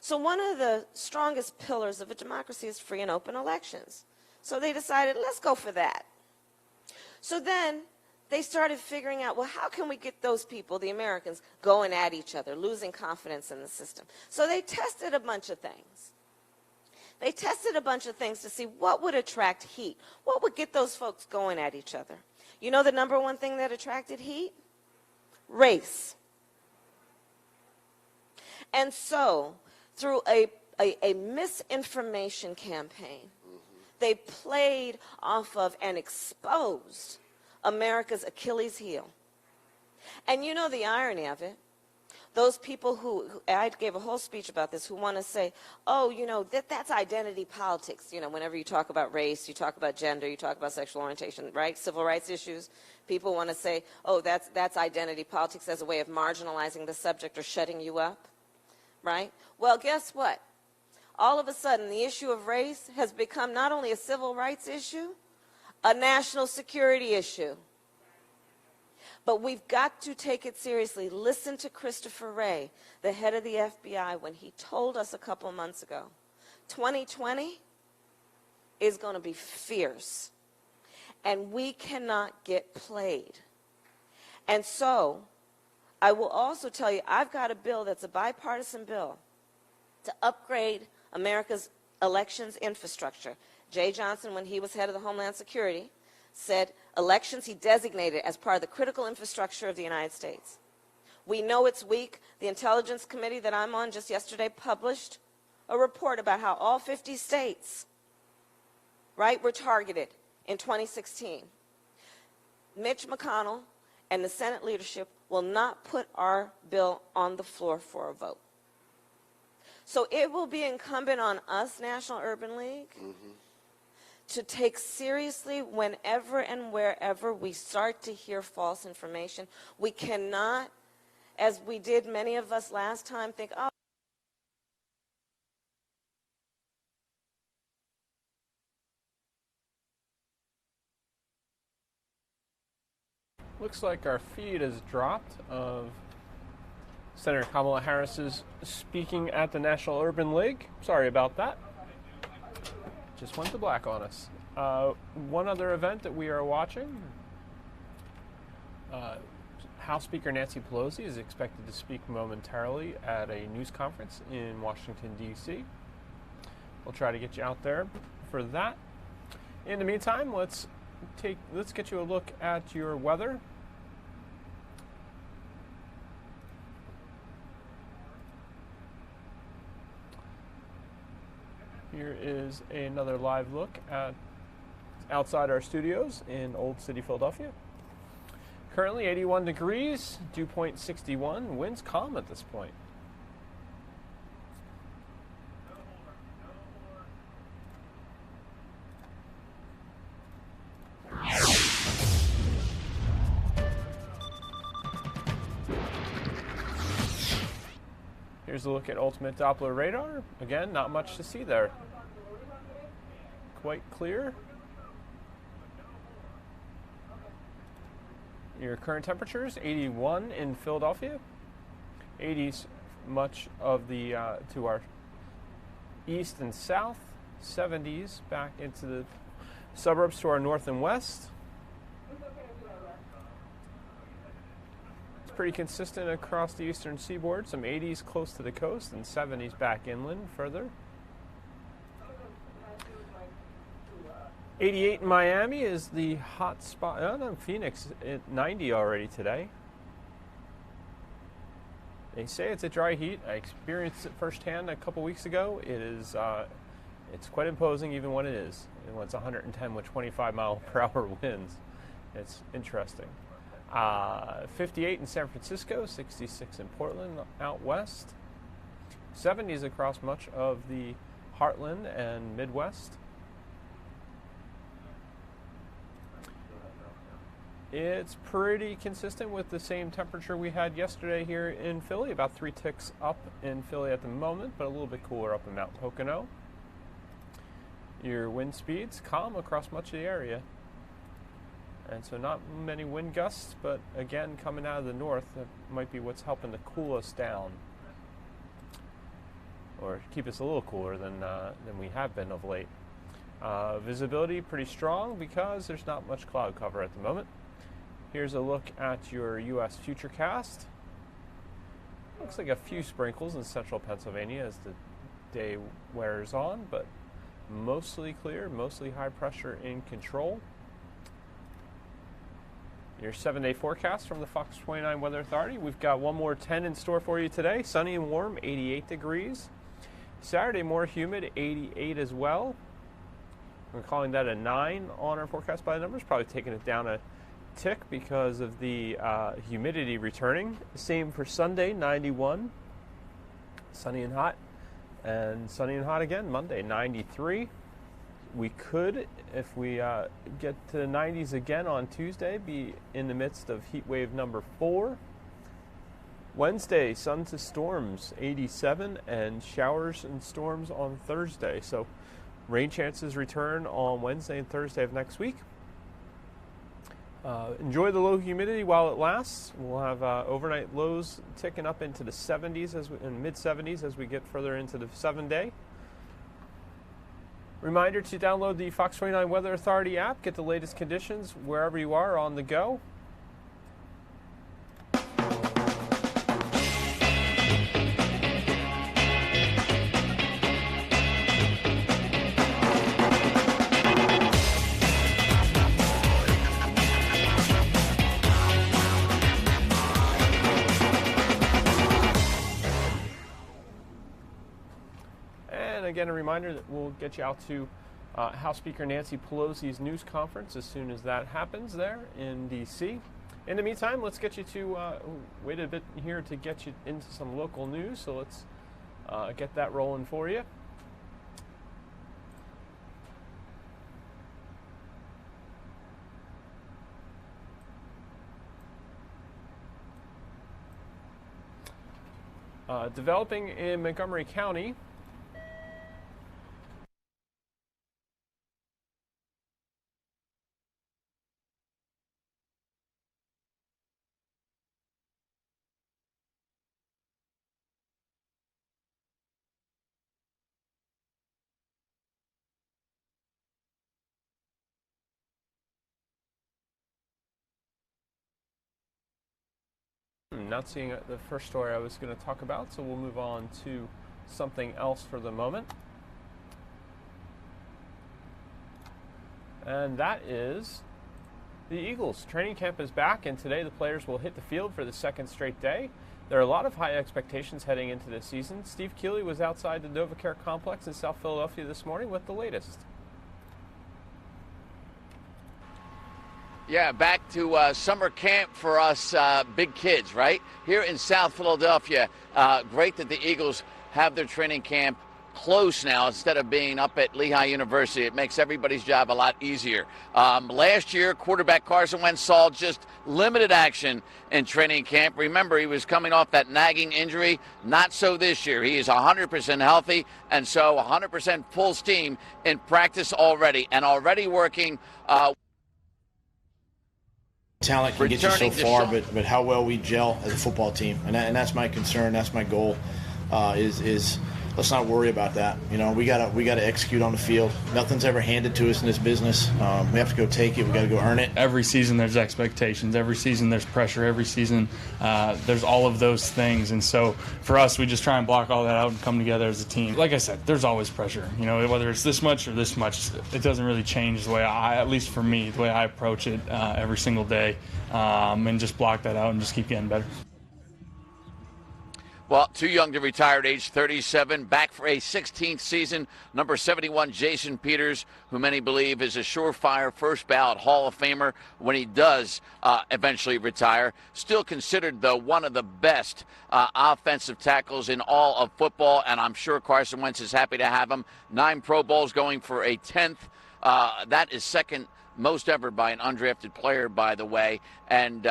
So one of the strongest pillars of a democracy is free and open elections. So they decided, let's go for that. So then they started figuring out, well, how can we get those people, the Americans, going at each other, losing confidence in the system? So they tested a bunch of things. They tested a bunch of things to see what would attract heat, what would get those folks going at each other. You know the number one thing that attracted heat? Race. And so, through a misinformation campaign, they played off of and exposed America's Achilles heel. And you know the irony of it? Those people who I gave a whole speech about this, who want to say, oh, you know, that's identity politics. You know, whenever you talk about race, you talk about gender, you talk about sexual orientation, right? Civil rights issues. People want to say, oh, that's identity politics as a way of marginalizing the subject or shutting you up, right? Well, guess what? All of a sudden, the issue of race has become not only a civil rights issue, a national security issue. But we've got to take it seriously. Listen to Christopher Wray, the head of the FBI, when he told us a couple of months ago, 2020 is going to be fierce. And we cannot get played. And so, I will also tell you, I've got a bill that's a bipartisan bill to upgrade America's elections infrastructure. Jay Johnson, when he was head of the Homeland Security, said elections he designated as part of the critical infrastructure of the United States. We know it's weak. The Intelligence Committee that I'm on just yesterday published a report about how all 50 states, right, were targeted in 2016. Mitch McConnell and the Senate leadership will not put our bill on the floor for a vote. So it will be incumbent on us, National Urban League, to take seriously whenever and wherever we start to hear false information. We cannot, as we did many of us last time, think, oh, Looks like our feed has dropped of Senator Kamala Harris's speaking at the National Urban League. Sorry about that. Just went to black on us. One other event that we are watching, House Speaker Nancy Pelosi is expected to speak momentarily at a news conference in Washington, D.C. We'll try to get you out there for that. In the meantime, let's get you a look at your weather. Here is another live look at outside our studios in Old City, Philadelphia. Currently 81 degrees, dew point 61, winds calm at this point. Here's a look at ultimate Doppler radar. Again, not much to see there. Quite clear. Your current temperatures, 81 in Philadelphia. 80s much of the to our east and south. 70s back into the suburbs to our north and west. Pretty consistent across the eastern seaboard. Some 80s close to the coast and 70s back inland further. 88 in Miami is the hot spot. Oh, no, Phoenix at 90 already today. They say it's a dry heat. I experienced it firsthand a couple weeks ago. It is, it's quite imposing even when it is. And when it's 110 with 25-mile-per-hour winds, it's interesting. 58 in San Francisco, 66 in Portland out west. 70s across much of the Heartland and Midwest. It's pretty consistent with the same temperature we had yesterday here in Philly, about 3 ticks up in Philly at the moment, but a little bit cooler up in Mount Pocono. Your wind speeds calm across much of the area. And so not many wind gusts, but again, coming out of the north, that might be what's helping to cool us down. Or keep us a little cooler than we have been of late. Visibility pretty strong because there's not much cloud cover at the moment. Here's a look at your U.S. Futurecast. Looks like a few sprinkles in central Pennsylvania as the day wears on, but mostly clear, mostly high pressure in control. Your 7-day forecast from the Fox 29 Weather Authority. We've got one more 10 in store for you today. Sunny and warm, 88 degrees. Saturday, more humid, 88 as well. We're calling that a 9 on our forecast by the numbers, probably taking it down a tick because of the humidity returning. Same for Sunday, 91. Sunny and hot. And sunny and hot again, Monday, 93. We could, if we get to the 90s again on Tuesday, be in the midst of heat wave number 4. Wednesday, sun to storms, 87, and showers and storms on Thursday. So rain chances return on Wednesday and Thursday of next week. Enjoy the low humidity while it lasts. We'll have overnight lows ticking up into the 70s and mid-70s as we get further into the 7-day. Reminder to download the Fox 29 Weather Authority app. Get the latest conditions wherever you are on the go. Again, a reminder that we'll get you out to House Speaker Nancy Pelosi's news conference as soon as that happens there in D.C. In the meantime, let's get you to wait a bit here to get you into some local news. So let's get that rolling for you. Developing in Montgomery County. Not seeing the first story I was going to talk about, so we'll move on to something else for the moment. And that is the Eagles. Training camp is back, and today the players will hit the field for the second straight day. There are a lot of high expectations heading into this season. Steve Keeley was outside the NovaCare complex in South Philadelphia this morning with the latest. Yeah, back to summer camp for us big kids, right? Here in South Philadelphia. Great that the Eagles have their training camp close now instead of being up at Lehigh University. It makes everybody's job a lot easier. Last year, quarterback Carson Wentz saw just limited action in training camp. Remember, he was coming off that nagging injury. Not so this year. He is 100% healthy, and so 100% full steam in practice already, and already working talent can get you so far, but how well we gel as a football team, and that's my concern. That's my goal. Is let's not worry about that. You know, we gotta execute on the field. Nothing's ever handed to us in this business. We have to go take it. We got to go earn it. Every season there's expectations. Every season there's pressure. Every season there's all of those things. And so for us, we just try and block all that out and come together as a team. Like I said, there's always pressure. You know, whether it's this much or this much, it doesn't really change the way at least for me, the way I approach it every single day, and just block that out and just keep getting better. Well, too young to retire at age 37, back for a 16th season. Number 71, Jason Peters, who many believe is a surefire first ballot Hall of Famer when he does eventually retire. Still considered, though, one of the best offensive tackles in all of football, and I'm sure Carson Wentz is happy to have him. 9 Pro Bowls, going for a 10th. That is second most ever by an undrafted player, by the way. And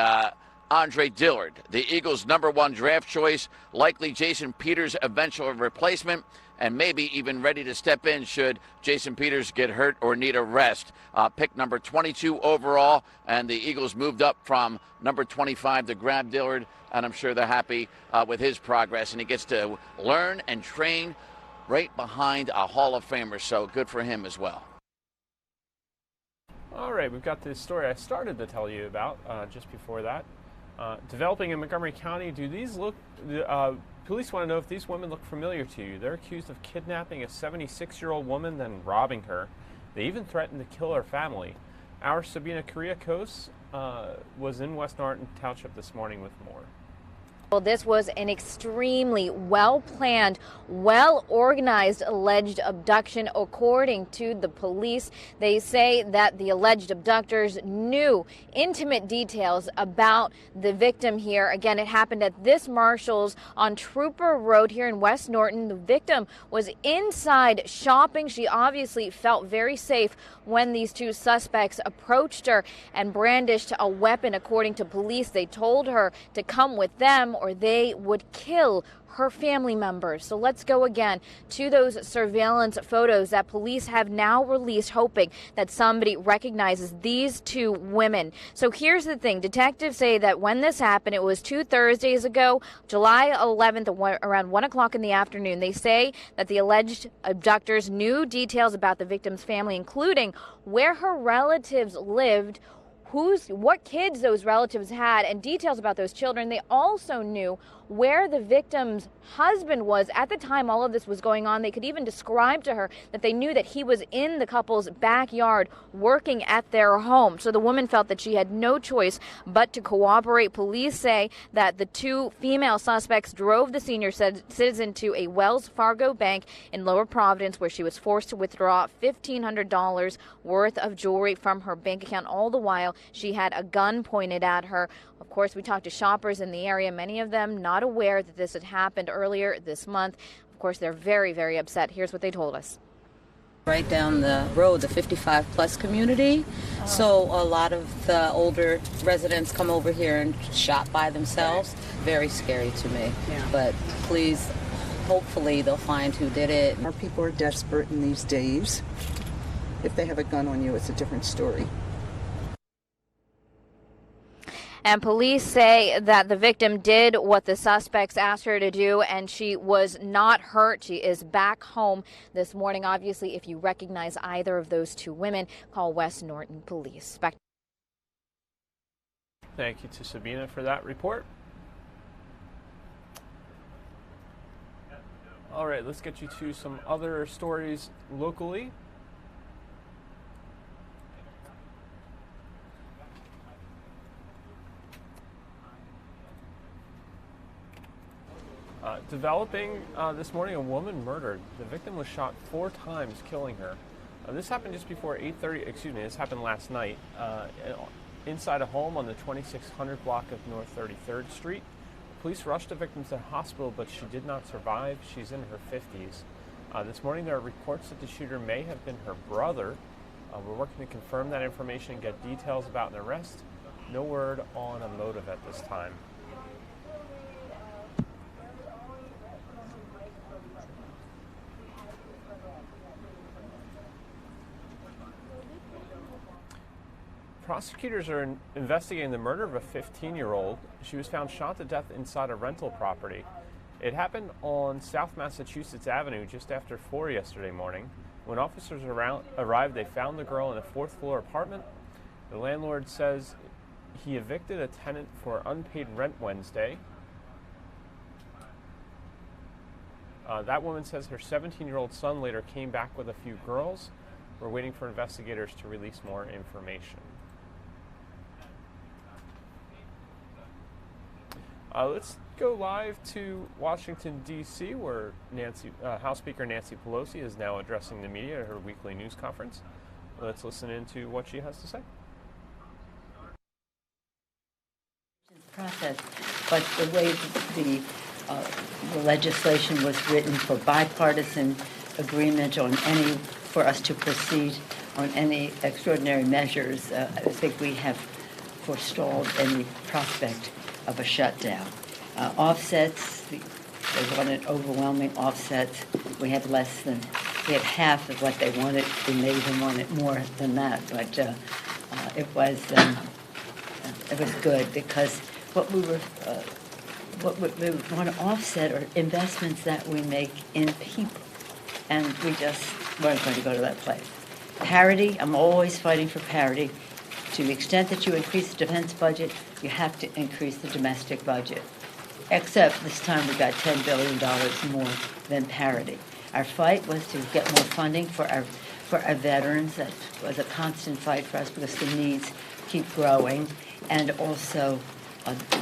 Andre Dillard, the Eagles' #1 draft choice, likely Jason Peters' eventual replacement, and maybe even ready to step in should Jason Peters get hurt or need a rest. Pick number 22 overall, and the Eagles moved up from number 25 to grab Dillard, and I'm sure they're happy with his progress, and he gets to learn and train right behind a Hall of Famer, so good for him as well. All right, we've got this story I started to tell you about just before that. Developing in Montgomery County, police want to know if these women look familiar to you. They're accused of kidnapping a 76-year-old woman, then robbing her. They even threatened to kill her family. Our Sabina Kiriakos was in West Norriton Township this morning with more. Well, this was an extremely well-planned, well-organized alleged abduction, according to the police. They say that the alleged abductors knew intimate details about the victim here. Again, it happened at this Marshall's on Trooper Road here in West Norriton. The victim was inside shopping. She obviously felt very safe when these two suspects approached her and brandished a weapon. According to police, they told her to come with them or they would kill her family members. So let's go again to those surveillance photos that police have now released, hoping that somebody recognizes these two women. So here's the thing. Detectives say that when this happened, it was 2 Thursdays ago, July 11th, around 1 o'clock in the afternoon. They say that the alleged abductors knew details about the victim's family, including where her relatives lived, what kids those relatives had, and details about those children. They also knew where the victim's husband was at the time all of this was going on. They could even describe to her that they knew that he was in the couple's backyard working at their home. So the woman felt that she had no choice but to cooperate. Police say that the two female suspects drove the senior citizen to a Wells Fargo bank in Lower Providence, where she was forced to withdraw $1,500 worth of jewelry from her bank account. All the while, she had a gun pointed at her. Of course, we talked to shoppers in the area, many of them not aware that this had happened earlier this month. Of course, they're very, very upset. Here's what they told us. Right down the road, the 55-plus community. So a lot of the older residents come over here and shop by themselves. Very scary to me. Yeah. But please, hopefully they'll find who did it. Our people are desperate in these days. If they have a gun on you, it's a different story. And police say that the victim did what the suspects asked her to do, and she was not hurt. She is back home this morning. Obviously, if you recognize either of those two women, call West Norriton Police. Thank you to Sabina for that report. All right, let's get you to some other stories locally. Developing this morning, a woman murdered. The victim was shot 4 times, killing her. This happened just before 8:30. Excuse me. This happened last night inside a home on the 2600 block of North 33rd Street. Police rushed the victim to the hospital, but she did not survive. She's in her 50s. This morning, there are reports that the shooter may have been her brother. We're working to confirm that information and get details about an arrest. No word on a motive at this time. Prosecutors are investigating the murder of a 15-year-old. She was found shot to death inside a rental property. It happened on South Massachusetts Avenue just after 4 yesterday morning. When officers arrived, they found the girl in a 4th-floor apartment. The landlord says he evicted a tenant for unpaid rent Wednesday. That woman says her 17-year-old son later came back with a few girls. We're waiting for investigators to release more information. Let's go live to Washington, D.C., where House Speaker Nancy Pelosi is now addressing the media at her weekly news conference. Let's listen into what she has to say. Process, but the way the legislation was written for bipartisan agreement on for us to proceed on any extraordinary measures, I think we have forestalled any prospect of a shutdown. Offsets, they wanted overwhelming offsets. We had half of what they wanted. We may even wanted more than that, but it was good because what we want to offset are investments that we make in people, and we just weren't going to go to that place. Parity, I'm always fighting for parity. To the extent that you increase the defense budget, you have to increase the domestic budget. Except this time we got $10 billion more than parity. Our fight was to get more funding for our veterans. That was a constant fight for us because the needs keep growing. And also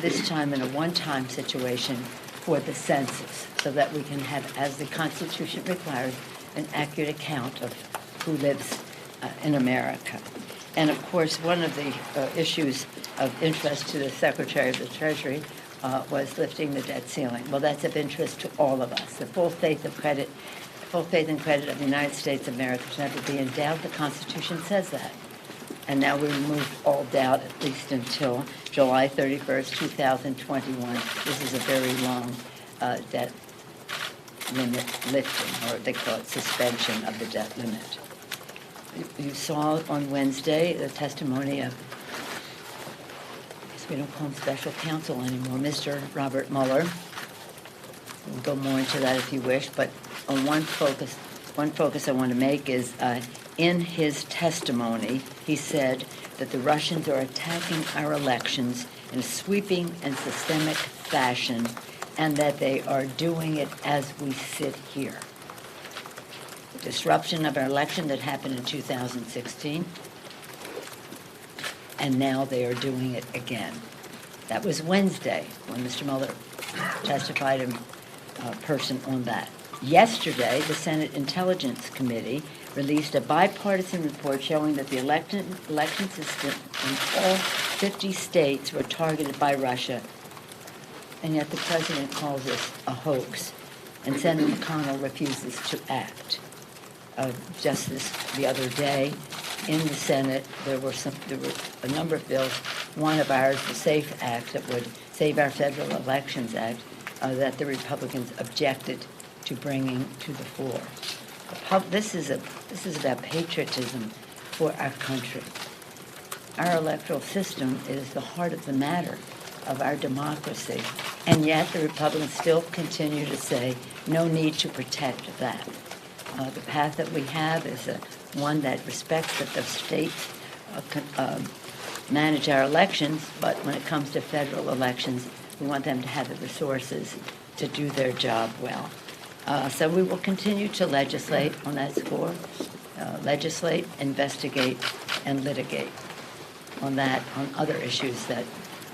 this time in a one-time situation for the census, so that we can have, as the Constitution requires, an accurate account of who lives in America. And of course, one of the issues of interest to the Secretary of the Treasury was lifting the debt ceiling. Well, that's of interest to all of us. The full faith and credit of the United States of America should never be in doubt. The Constitution says that. And now we remove all doubt, at least until July 31st, 2021. This is a very long debt limit lifting, or they call it suspension of the debt limit. You saw on Wednesday the testimony of, I guess we don't call him special counsel anymore, Mr. Robert Mueller. We'll go more into that if you wish, but on one focus I want to make is in his testimony, he said that the Russians are attacking our elections in a sweeping and systemic fashion, and that they are doing it as we sit here. The disruption of our election that happened in 2016, and now they are doing it again. That was Wednesday when Mr. Mueller testified in person on that. Yesterday, the Senate Intelligence Committee released a bipartisan report showing that the election system in all 50 states were targeted by Russia, and yet the president calls this a hoax, and Senator McConnell refuses to act. Just the other day, in the Senate, there were a number of bills. One of ours, the SAFE Act, that would Save Our Federal Elections Act, that the Republicans objected to bringing to the floor. This is about patriotism for our country. Our electoral system is the heart of the matter of our democracy, and yet the Republicans still continue to say no need to protect that. The path that we have is one that respects that the states manage our elections, but when it comes to federal elections, we want them to have the resources to do their job well. So we will continue to legislate on that score, legislate, investigate, and litigate on other issues that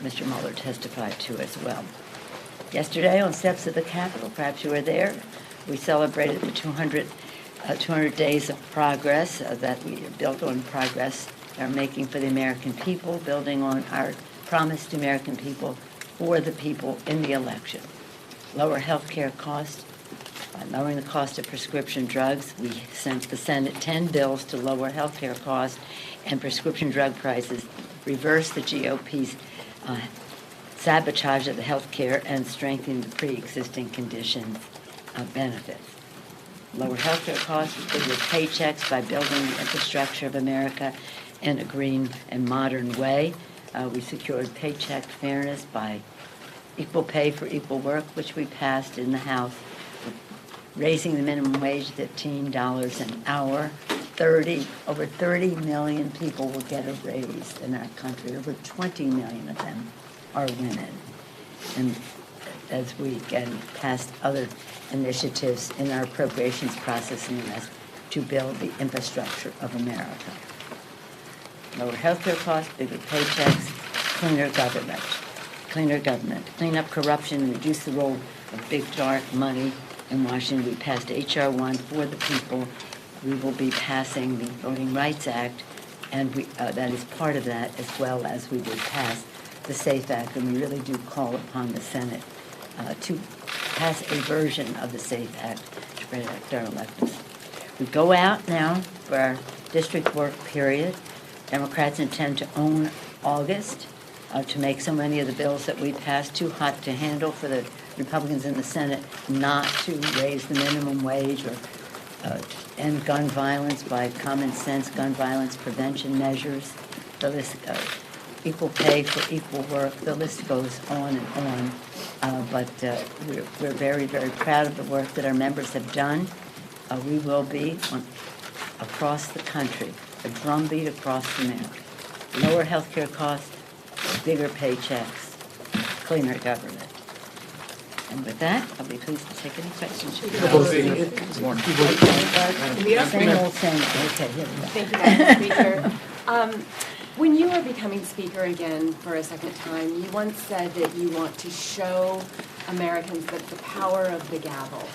Mr. Mueller testified to as well. Yesterday, on steps of the Capitol, perhaps you were there, we celebrated the 200 days of progress that we built on progress are making for the American people, building on our promise to American people for the people in the election. Lower health care costs, by lowering the cost of prescription drugs. We sent the Senate 10 bills to lower health care costs and prescription drug prices, reverse the GOP's sabotage of the health care, and strengthen the pre-existing conditions of benefits. Lower health care costs, bigger paychecks by building the infrastructure of America in a green and modern way. We secured paycheck fairness by equal pay for equal work, which we passed in the House, raising the minimum wage to $15 an hour. Over 30 million people will get a raise in our country. Over 20 million of them are women. And as we get past other initiatives in our appropriations process in the West to build the infrastructure of America. Lower health care costs, bigger paychecks, cleaner government, clean up corruption, and reduce the role of big dark money in Washington. We passed H.R. 1 for the people. We will be passing the Voting Rights Act, and that is part of that, as well as we did pass the SAFE Act, and we really do call upon the Senate to pass a version of the SAFE Act to protect our electors. We go out now for our district work period. Democrats intend to own August to make so many of the bills that we passed too hot to handle for the Republicans in the Senate not to raise the minimum wage or end gun violence by common sense gun violence prevention measures. The list equal pay for equal work. The list goes on and on. But we're very, very proud of the work that our members have done. We will be across the country, a drumbeat across America. lower health care costs, bigger paychecks, cleaner government. And with that, I'll be pleased to take any questions. Same old same. Okay, here we go. Thank you, Madam Speaker. When you are becoming Speaker again for a second time, you once said that you want to show Americans the power of the gavel.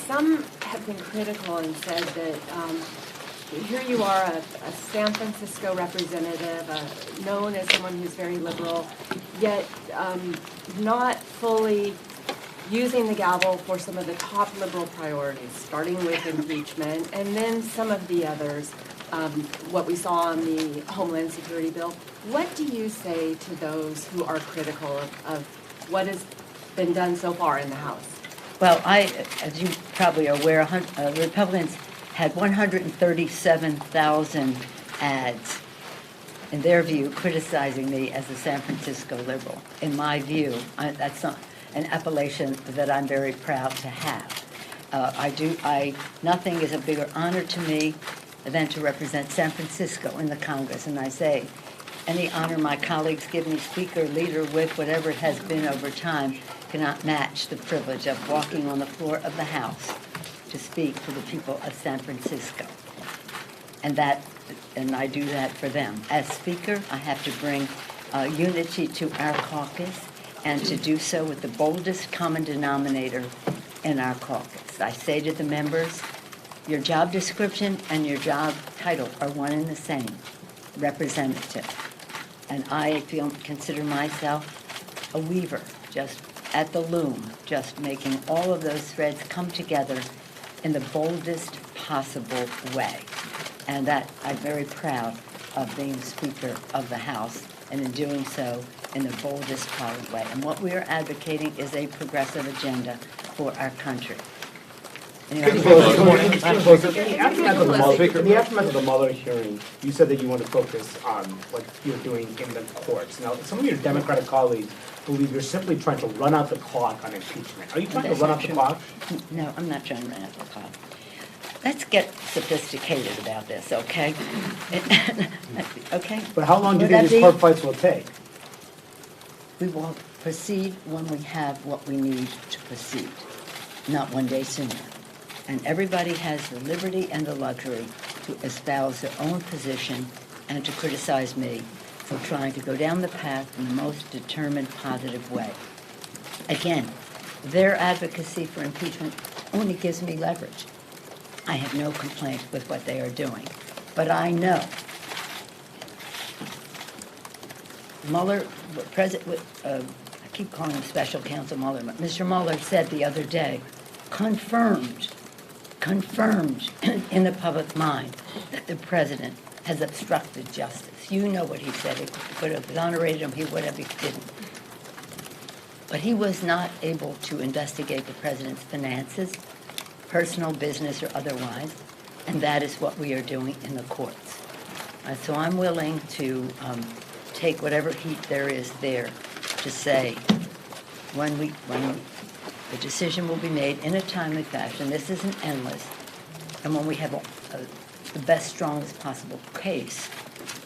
Some have been critical and said that here you are, a San Francisco representative, known as someone who's very liberal, yet not fully using the gavel for some of the top liberal priorities, starting with impeachment, and then some of the others, what we saw on the Homeland Security bill. What do you say to those who are critical of what has been done so far in the House? Well, as you probably are aware, Republicans had 137,000 ads, in their view, criticizing me as a San Francisco liberal. In my view, that's not an appellation that I'm very proud to have. Nothing is a bigger honor to me than to represent San Francisco in the Congress. And I say, any honor my colleagues give me, Speaker, leader, whip, whatever it has been over time, cannot match the privilege of walking on the floor of the House to speak for the people of San Francisco. And I do that for them. As Speaker, I have to bring unity to our caucus, and to do so with the boldest common denominator in our caucus. I say to the members, your job description and your job title are one and the same, representative. And I consider myself a weaver, just at the loom, just making all of those threads come together in the boldest possible way. And that I'm very proud of being Speaker of the House, and in doing so in the boldest possible way. And what we are advocating is a progressive agenda for our country. In the aftermath of the Mueller hearing, you said that you want to focus on what you're doing in the courts. Now, some of your Democratic colleagues believe you're simply trying to run out the clock on impeachment. Are you trying to run out the clock? No, I'm not trying to run out the clock. Let's get sophisticated about this, okay? Okay? But how long do you think these court fights will take? We will proceed when we have what we need to proceed, not one day sooner. And everybody has the liberty and the luxury to espouse their own position and to criticize me for trying to go down the path in the most determined, positive way. Again, their advocacy for impeachment only gives me leverage. I have no complaint with what they are doing. But I know Mueller, I keep calling him Special Counsel Mueller, but Mr. Mueller said the other day, confirmed in the public mind that the president has obstructed justice. You know what he said. He could have exonerated him. He would have. He didn't. But he was not able to investigate the president's finances, personal business or otherwise, and that is what we are doing in the courts. So I'm willing to take whatever heat there is there to say when the decision will be made in a timely fashion. This isn't endless. And when we have the best, strongest possible case,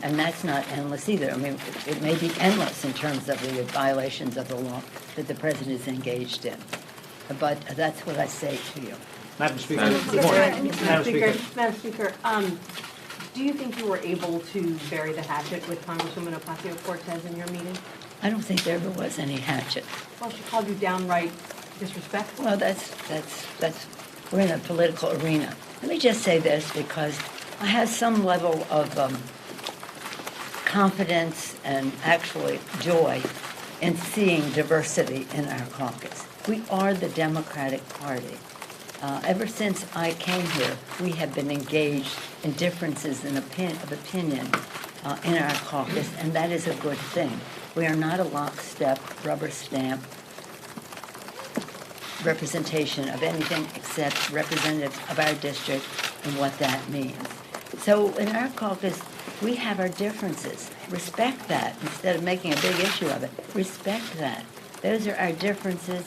and that's not endless either. I mean, it may be endless in terms of the violations of the law that the president is engaged in. But that's what I say to you. Madam Speaker. Madam Speaker, do you think you were able to bury the hatchet with Congresswoman Ocasio-Cortez in your meeting? I don't think there ever was any hatchet. Well, she called you downright disrespectful. Well, that's we're in a political arena. Let me just say this, because I have some level of confidence and actually joy in seeing diversity in our caucus. We are the Democratic Party. Ever since I came here, we have been engaged in differences of opinion in our caucus, and that is a good thing. We are not a lockstep, rubber stamp representation of anything except representatives of our district and what that means. So in our caucus, we have our differences. Respect that. Instead of making a big issue of it, respect that. Those are our differences,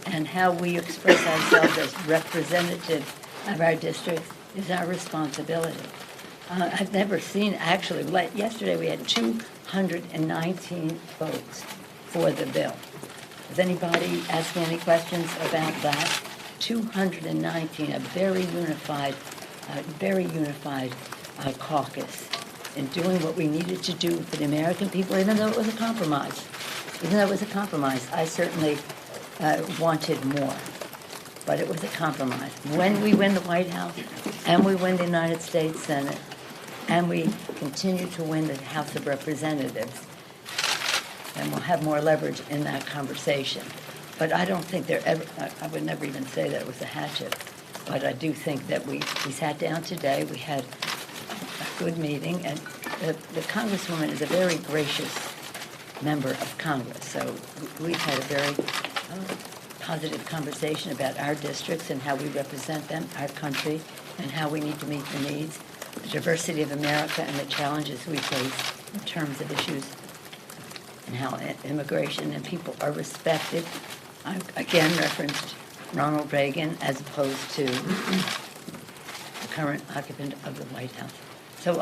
and how we express ourselves as representatives of our districts is our responsibility. I've never seen, actually, yesterday we had 219 votes for the bill. Is anybody asking any questions about that? 219, a very unified caucus in doing what we needed to do for the American people, even though it was a compromise. I certainly wanted more, but it was a compromise. When we win the White House, and we win the United States Senate, and we continue to win the House of Representatives, and we'll have more leverage in that conversation. But I don't think I would never even say that it was a hatchet, but I do think that we sat down today, we had a good meeting, and the Congresswoman is a very gracious member of Congress, so we've had a very positive conversation about our districts and how we represent them, our country, and how we need to meet the needs, the diversity of America, and the challenges we face in terms of issues and how immigration and people are respected. I again referenced Ronald Reagan as opposed to the current occupant of the White House. So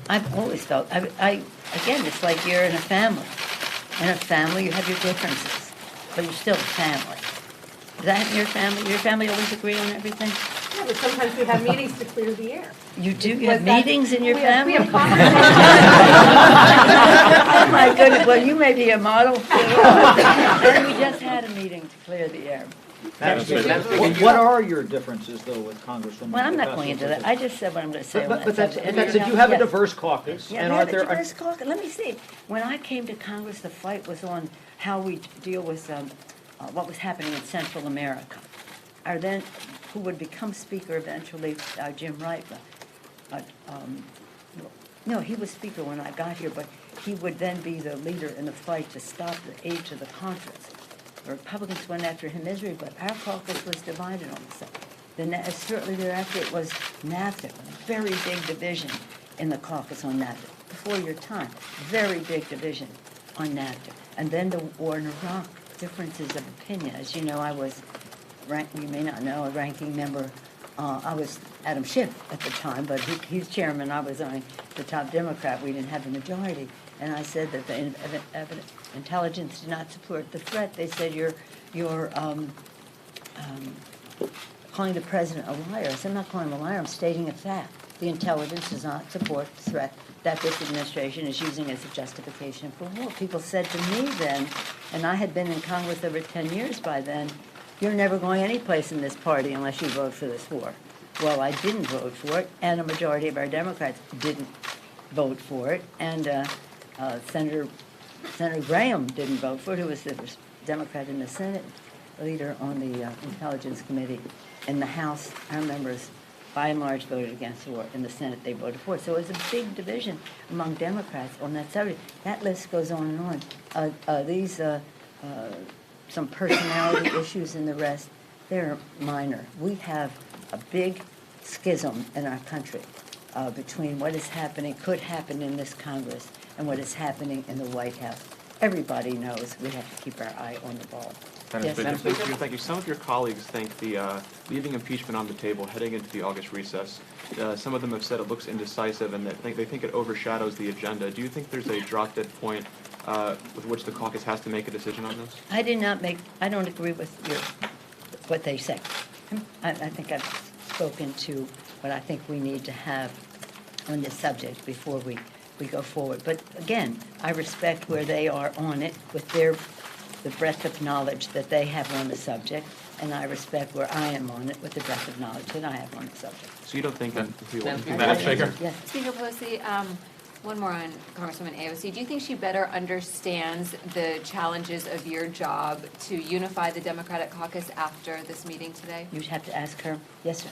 I've always felt, again, it's like you're in a family. In a family, you have your differences, but you're still a family. Is that your family? Your family always agree on everything? Yeah, but sometimes we have meetings to clear the air. You do? You have meetings in your We family? have Oh, my goodness. Well, you may be a model. And we just had a meeting to clear the air. What are your differences, though, with Congresswoman? Well, I'm not going into that. I just said what I'm going to say. But that's you have a diverse caucus. Yeah, and we are have a there diverse caucus. Let me see. When I came to Congress, the fight was on how we deal with what was happening in Central America. Our then, who would become Speaker eventually, Jim Wright. No, he was Speaker when I got here, but he would then be the leader in the fight to stop the aid to the Contras. The Republicans went after him misery, but our caucus was divided on the subject. Shortly thereafter, it was NAFTA, a very big division in the caucus on NAFTA. Before your time, very big division on NAFTA. And then the war in Iraq, differences of opinion. As you know, I was, you may not know, a ranking member. I was Adam Schiff at the time, but he's chairman. I was only the top Democrat. We didn't have the majority. And I said that the intelligence did not support the threat. They said you're calling the president a liar. I said, I'm not calling him a liar. I'm stating a fact. The intelligence does not support the threat that this administration is using as a justification for war. People said to me then, and I had been in Congress over 10 years by then, you're never going anyplace in this party unless you vote for this war. Well, I didn't vote for it, and a majority of our Democrats didn't vote for it, and Senator Graham didn't vote for it, who was the Democrat in the Senate, leader on the Intelligence Committee. In the House, our members, by and large, voted against the war. In the Senate, they voted for it. So it was a big division among Democrats on that subject. That list goes on and on. These some personality issues and the rest, they're minor. We have a big schism in our country between what is happening, could happen in this Congress, and what is happening in the White House. Everybody knows we have to keep our eye on the ball. Yes, thank you. Some of your colleagues think the leaving impeachment on the table heading into the August recess, some of them have said it looks indecisive and that they think it overshadows the agenda. Do you think there's a drop-dead point with which the caucus has to make a decision on this? I don't agree with what they say. I think I've spoken to what I think we need to have on this subject before we go forward. But again, I respect where they are on it with the breadth of knowledge that they have on the subject, and I respect where I am on it with the breadth of knowledge that I have on the subject. So you don't think that... Madam Speaker? Yes. Speaker Pelosi, one more on Congresswoman AOC. Do you think she better understands the challenges of your job to unify the Democratic caucus after this meeting today? You'd have to ask her. Yes, sir.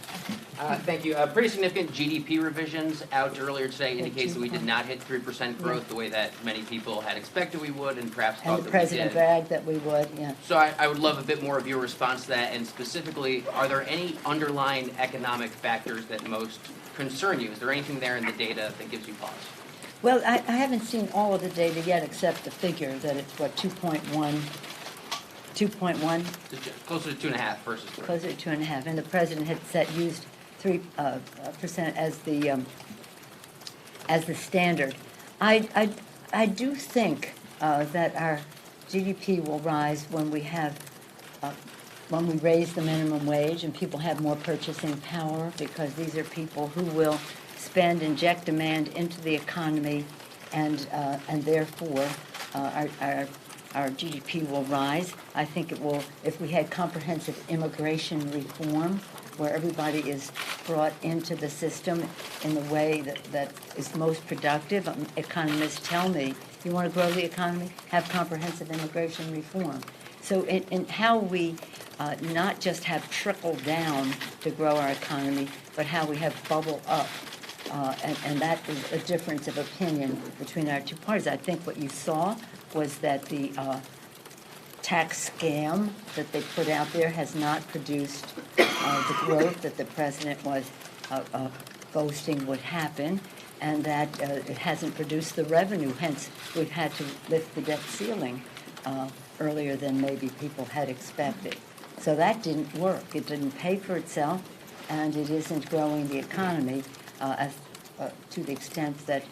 Thank you. Pretty significant GDP revisions out earlier today indicates that we did not hit 3% growth the way that many people had expected we would and perhaps thought And the that we did. president bragged that we would, yeah. So I would love a bit more of your response to that, and specifically, are there any underlying economic factors that most concern you? Is there anything there in the data that gives you pause? Well, I haven't seen all of the data yet, except the figure that it's, 2.1? Closer to 2.5 versus 3. Closer to 2.5. And the president had used 3% as the standard. I do think that our GDP will rise when we raise the minimum wage and people have more purchasing power, because these are people who will inject demand into the economy, and therefore our GDP will rise. I think it will, if we had comprehensive immigration reform, where everybody is brought into the system in the way that is most productive. Economists tell me, you want to grow the economy, have comprehensive immigration reform. So in how we not just have trickle down to grow our economy, but how we have bubble up. And that is a difference of opinion between our two parties. I think what you saw was that the tax scam that they put out there has not produced the growth that the president was boasting would happen, and that it hasn't produced the revenue. Hence, we've had to lift the debt ceiling earlier than maybe people had expected. So that didn't work. It didn't pay for itself, and it isn't growing the economy to the extent that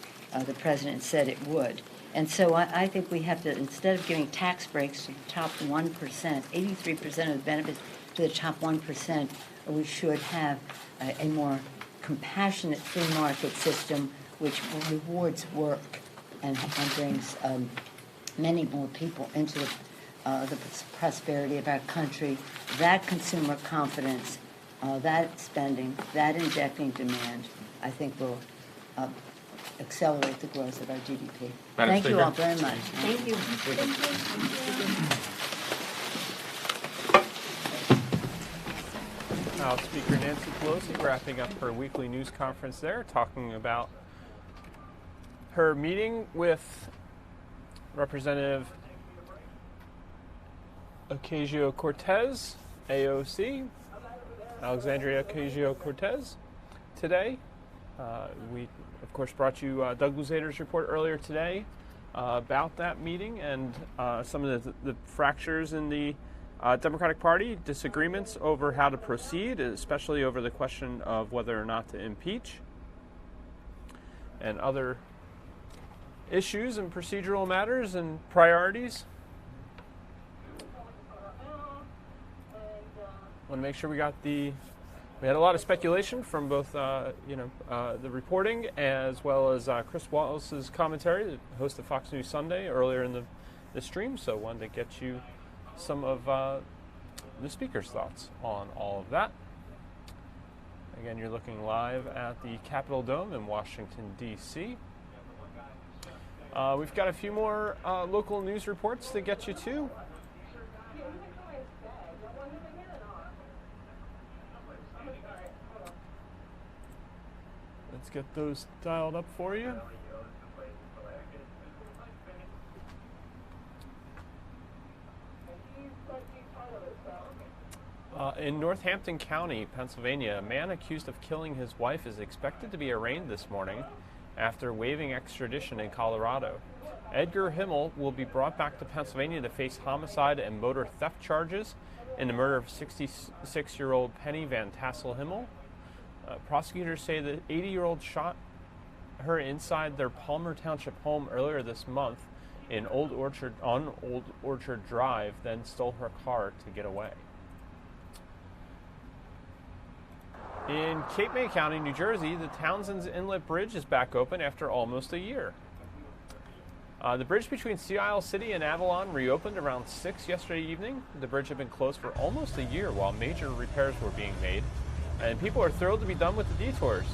the president said it would. And so I think we have to, instead of giving tax breaks to the top 1%, 83% of the benefits to the top 1%, we should have a more compassionate free market system which rewards work and brings many more people into the prosperity of our country. That consumer confidence, that spending, that injecting demand, I think will accelerate the growth of our GDP. Thank you all very much. Thank you. House Speaker Nancy Pelosi wrapping up her weekly news conference there, talking about her meeting with Representative Ocasio-Cortez, AOC, Alexandria Ocasio-Cortez, today. We, of course, brought you Doug Luzader's report earlier today about that meeting and some of the fractures in the Democratic Party, disagreements over how to proceed, especially over the question of whether or not to impeach, and other issues and procedural matters and priorities. Want to make sure we got we had a lot of speculation from both, the reporting as well as Chris Wallace's commentary, the host of Fox News Sunday, earlier in the stream. So wanted to get you some of the speaker's thoughts on all of that. Again, you're looking live at the Capitol Dome in Washington, D.C. We've got a few more local news reports to get you to. Let's get those dialed up for you. In Northampton County, Pennsylvania, a man accused of killing his wife is expected to be arraigned this morning after waiving extradition in Colorado. Edgar Himmel will be brought back to Pennsylvania to face homicide and motor theft charges in the murder of 66-year-old Penny Van Tassel Himmel. Prosecutors say the 80-year-old shot her inside their Palmer Township home earlier this month on Old Orchard Drive, then stole her car to get away. In Cape May County, New Jersey, the Townsend's Inlet Bridge is back open after almost a year. The bridge between Sea Isle City and Avalon reopened around 6 yesterday evening. The bridge had been closed for almost a year while major repairs were being made, and people are thrilled to be done with the detours.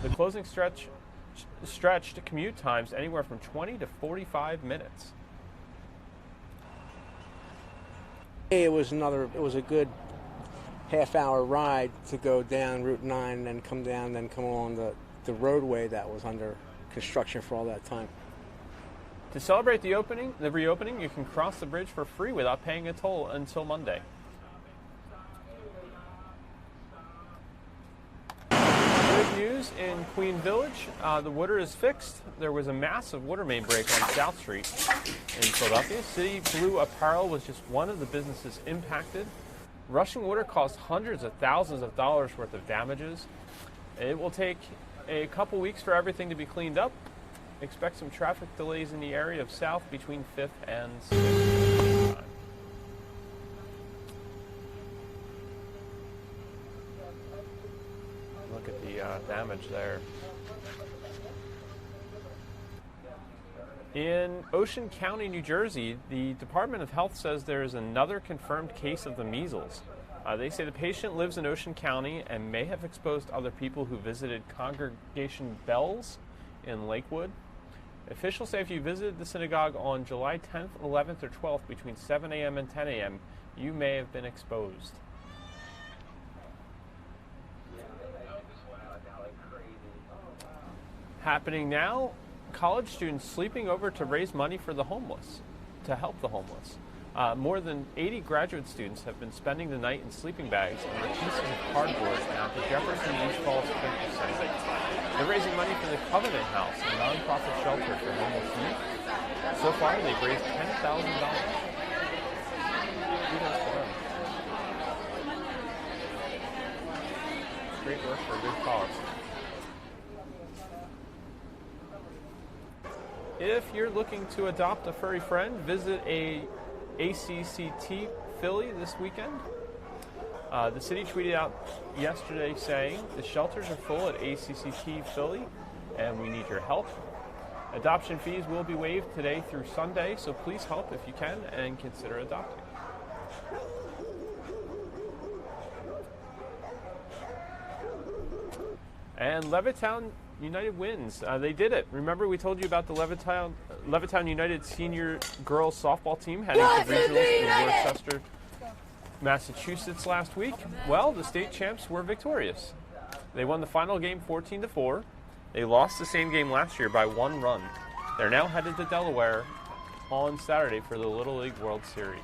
The closing stretched commute times anywhere from 20 to 45 minutes. It was a good half-hour ride to go down Route 9 and then come down, then come along the roadway that was under construction for all that time. To celebrate the reopening, you can cross the bridge for free without paying a toll until Monday. Good news in Queen Village. The water is fixed. There was a massive water main break on South Street in Philadelphia. City Blue Apparel was just one of the businesses impacted. Rushing water caused hundreds of thousands of dollars worth of damages. It will take a couple weeks for everything to be cleaned up. Expect some traffic delays in the area of South between 5th and 6th. Look at the damage there. In Ocean County, New Jersey, the Department of Health says there is another confirmed case of the measles. They say the patient lives in Ocean County and may have exposed other people who visited Congregation Bells in Lakewood. Officials say if you visited the synagogue on July 10th, 11th, or 12th between 7 a.m. and 10 a.m., you may have been exposed. Happening now, college students sleeping over to raise money for the homeless, to help the homeless. More than 80 graduate students have been spending the night in sleeping bags under pieces of cardboard at the Jefferson East Falls Campus Center. They're raising money for the Covenant House, a nonprofit shelter for homeless youth. So far, they've raised $10,000. Kudos to them. Great work for a good cause. If you're looking to adopt a furry friend, visit a ACCT Philly this weekend. The city tweeted out yesterday saying, the shelters are full at ACCT Philly and we need your help. Adoption fees will be waived today through Sunday, so please help if you can and consider adopting. And Levittown United wins. They did it. Remember we told you about the Levittown United senior girls softball team heading to regionals in Worcester, Massachusetts last week? Well, the state champs were victorious. They won the final game 14-4. They lost the same game last year by 1 run. They're now headed to Delaware on Saturday for the Little League World Series.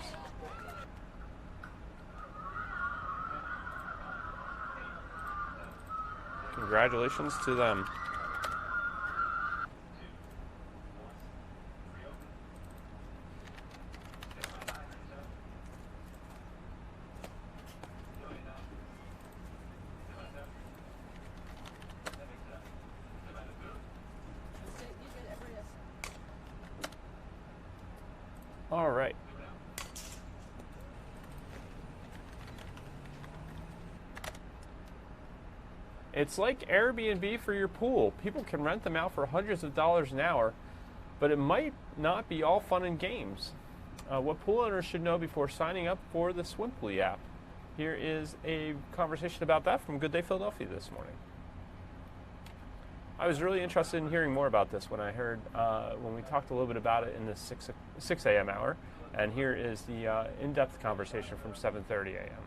Congratulations to them. All right. It's like Airbnb for your pool. People can rent them out for hundreds of dollars an hour, but it might not be all fun and games. What pool owners should know before signing up for the Swimply app. Here is a conversation about that from Good Day Philadelphia this morning. I was really interested in hearing more about this when I heard, when we talked a little bit about it in the 6 a.m. hour. And here is the in-depth conversation from 7:30 a.m.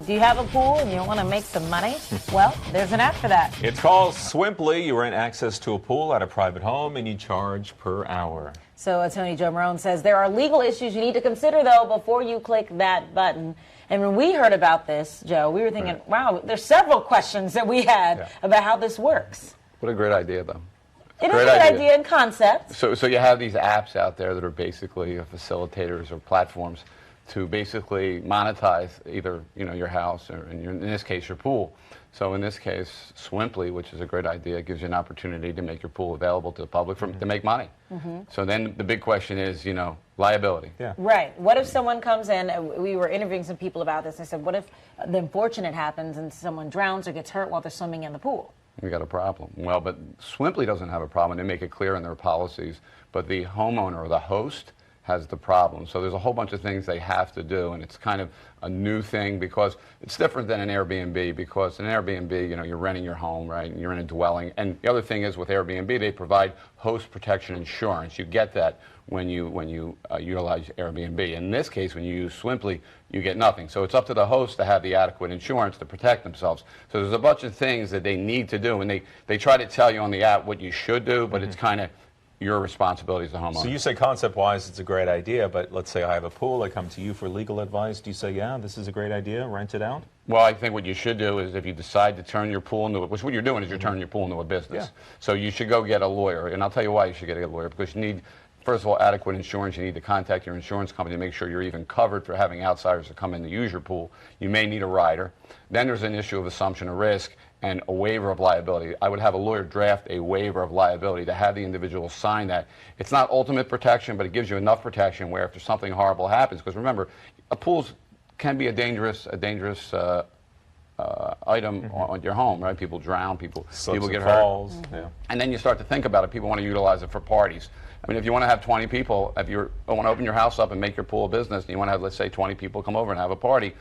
Do you have a pool and you want to make some money? Well, there's an app for that. It's called Swimply. You rent access to a pool at a private home and you charge per hour. So Attorney Joe Marone says there are legal issues you need to consider, though, before you click that button. And when we heard about this, Joe, we were thinking, wow, there's several questions that we had about how this works. What a great idea, though. It is a good idea in concept. So you have these apps out there that are basically facilitators or platforms to basically monetize either your house or in this case your pool. So in this case, Swimply, which is a great idea, gives you an opportunity to make your pool available to the public to make money. So then the big question is, liability. Right. What if someone comes in, we were interviewing some people about this, and I said, what if the unfortunate happens and someone drowns or gets hurt while they're swimming in the pool? We got a problem. Well, but Swimply doesn't have a problem. They make it clear in their policies, but the homeowner or the host has the problem. So there's a whole bunch of things they have to do, and it's kind of a new thing because it's different than an Airbnb, because in Airbnb, you're renting your home, right, and you're in a dwelling. And the other thing is with Airbnb, they provide host protection insurance. You get that when you utilize Airbnb. In this case, when you use Swimply, you get nothing. So it's up to the host to have the adequate insurance to protect themselves. So there's a bunch of things that they need to do, and they try to tell you on the app what you should do, but it's kind of your responsibility as a homeowner. So you say concept-wise it's a great idea, but let's say I have a pool, I come to you for legal advice. Do you say, yeah, this is a great idea, rent it out? Well, I think what you should do is if you decide to turn your pool into, which what you're doing is you're turning your pool into a business. So you should go get a lawyer, and I'll tell you why you should get a lawyer, because you need first of all, adequate insurance. You need to contact your insurance company to make sure you're even covered for having outsiders to come in to use your pool. You may need a rider. Then there's an issue of assumption of risk and a waiver of liability. I would have a lawyer draft a waiver of liability to have the individual sign that. It's not ultimate protection, but it gives you enough protection where if something horrible happens, because remember, a pool can be a dangerous item on your home, right? People drown, people get hurt. Yeah. And then you start to think about it. People want to utilize it for parties. I mean, if you want to have 20 people, if you want to open your house up and make your pool a business, and you want to have, let's say, 20 people come over and have a party,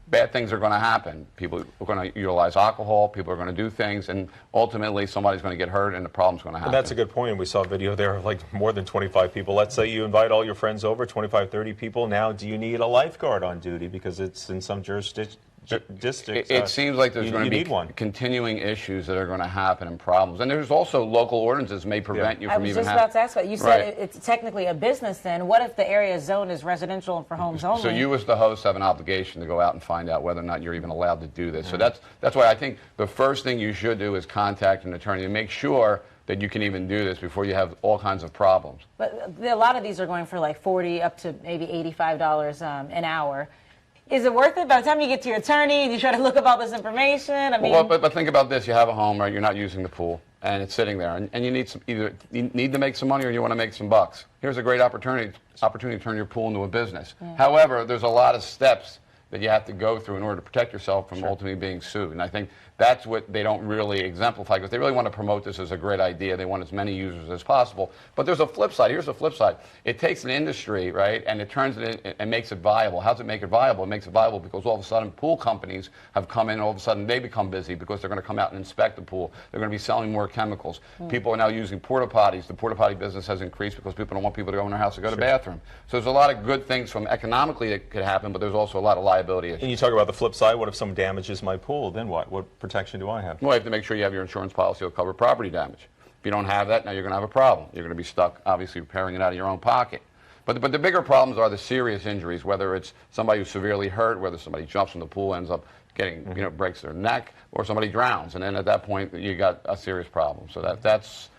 bad things are going to happen. People are going to utilize alcohol, people are going to do things, and ultimately somebody's going to get hurt and the problem's going to happen. And that's a good point. We saw a video there of like more than 25 people. Let's say you invite all your friends over, 25, 30 people. Now, do you need a lifeguard on duty? Because it's in some jurisdictions. It seems like there's going to be continuing issues that are going to happen and problems. And there's also local ordinances may prevent you from even having... I was just about to ask that. You said it's technically a business then. What if the area zoned is residential and for homes only? So you as the host have an obligation to go out and find out whether or not you're even allowed to do this. So that's why I think the first thing you should do is contact an attorney to make sure that you can even do this before you have all kinds of problems. But a lot of these are going for like $40 up to maybe $85 an hour. Is it worth it? By the time you get to your attorney and you try to look up all this information, I mean... Well, but think about this. You have a home, right? You're not using the pool, and it's sitting there, and you need either you need to make some money or you want to make some bucks. Here's a great opportunity to turn your pool into a business. Yeah. However, there's a lot of steps that you have to go through in order to protect yourself from ultimately being sued. And I think that's what they don't really exemplify, because they really want to promote this as a great idea. They want as many users as possible. But there's a flip side. Here's the flip side. It takes an industry, right, and it turns it in and makes it viable. How does it make it viable? It makes it viable because all of a sudden pool companies have come in, and all of a sudden they become busy because they're going to come out and inspect the pool. They're going to be selling more chemicals. People are now using porta potties. The porta potty business has increased because people don't want people to go in their house to go to the bathroom. So there's a lot of good things from economically that could happen, but there's also a lot of liability issues. And you talk about the flip side. What if someone damages my pool? Then what? What protection do I have? Well, you have to make sure you have your insurance policy will cover property damage. If you don't have that, now you're going to have a problem. You're going to be stuck, obviously, repairing it out of your own pocket. But the bigger problems are the serious injuries, whether it's somebody who's severely hurt, whether somebody jumps in the pool, ends up getting, breaks their neck, or somebody drowns. And then at that point, you got a serious problem. So that's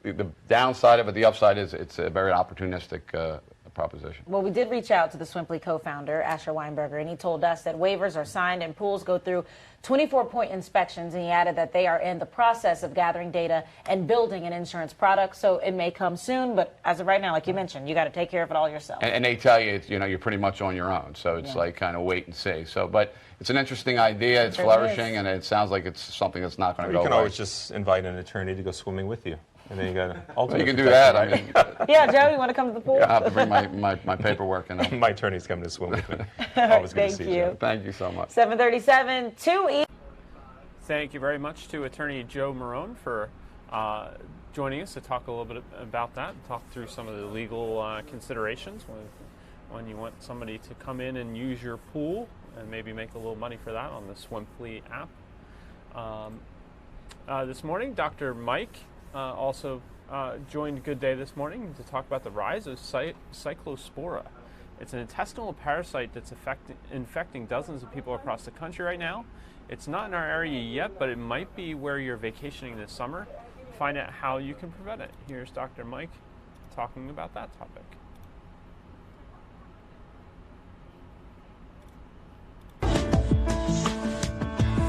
the downside of it. The upside is it's a very opportunistic proposition. Well, we did reach out to the Swimply co-founder, Asher Weinberger, and he told us that waivers are signed and pools go through 24-point inspections, and he added that they are in the process of gathering data and building an insurance product, so it may come soon, but as of right now, like you mentioned, you got to take care of it all yourself. And they tell you, you're pretty much on your own, so it's like kind of wait and see. So, but it's an interesting idea, it's flourishing, and it sounds like it's something that's not going to go away. You can always just invite an attorney to go swimming with you. And then you got you can do that. I mean, yeah, Joe, you want to come to the pool? Yeah, I have to bring my paperwork in. My attorney's coming to swim with me. Always good to see you, Joe. Thank you so much. 737, 2E. Thank you very much to Attorney Joe Marone for joining us to talk a little bit about that, and talk through some of the legal considerations when you want somebody to come in and use your pool and maybe make a little money for that on the Swimply app. This morning, Dr. Mike also joined Good Day this morning to talk about the rise of cyclospora. It's an intestinal parasite that's infecting dozens of people across the country right now. It's not in our area yet, but it might be where you're vacationing this summer. Find out how you can prevent it. Here's Dr. Mike talking about that topic.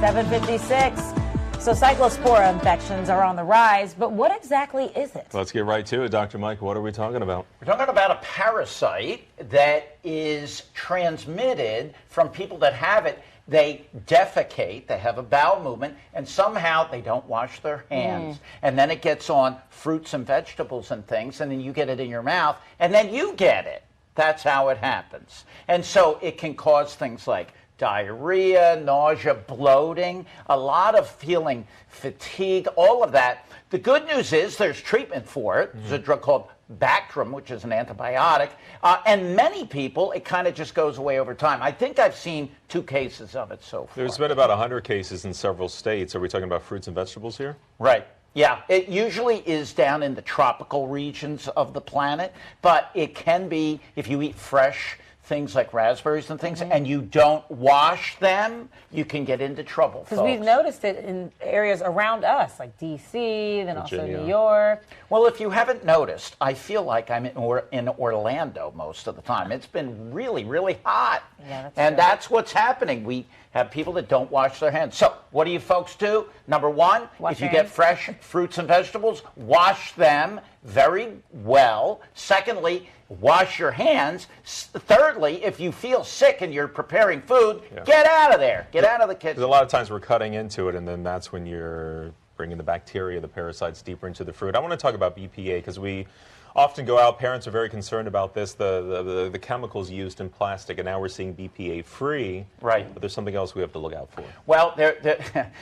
$7.56. So cyclospora infections are on the rise, but what exactly is it? Let's get right to it, Dr. Mike. What are we talking about? We're talking about a parasite that is transmitted from people that have it. They defecate, they have a bowel movement, and somehow they don't wash their hands. And then it gets on fruits and vegetables and things, and then you get it in your mouth, and then you get it. That's how it happens. And so it can cause things like diarrhea, nausea, bloating, a lot of feeling fatigue, all of that. The good news is there's treatment for it. There's a drug called Bactrim, which is an antibiotic. And many people, it kind of just goes away over time. I think I've seen 2 cases of it so far. There's been about 100 cases in several states. Are we talking about fruits and vegetables here? Right. Yeah, it usually is down in the tropical regions of the planet, but it can be if you eat fresh things like raspberries and things, and you don't wash them, you can get into trouble, Because we've noticed it in areas around us, like D.C., then also New York. Well, if you haven't noticed, I feel like I'm in Orlando most of the time. It's been really, really hot. Yeah, That's what's happening. We have people that don't wash their hands. So what do you folks do? Number one, if you get fresh fruits and vegetables, wash them very well. Secondly, wash your hands. Thirdly, if you feel sick and you're preparing food, get out of there. Get out of the kitchen. Because a lot of times we're cutting into it, and then that's when you're bringing the bacteria, the parasites deeper into the fruit. I want to talk about BPA because we often go out, parents are very concerned about this, the chemicals used in plastic, and now we're seeing BPA free. Right. But there's something else we have to look out for. Well,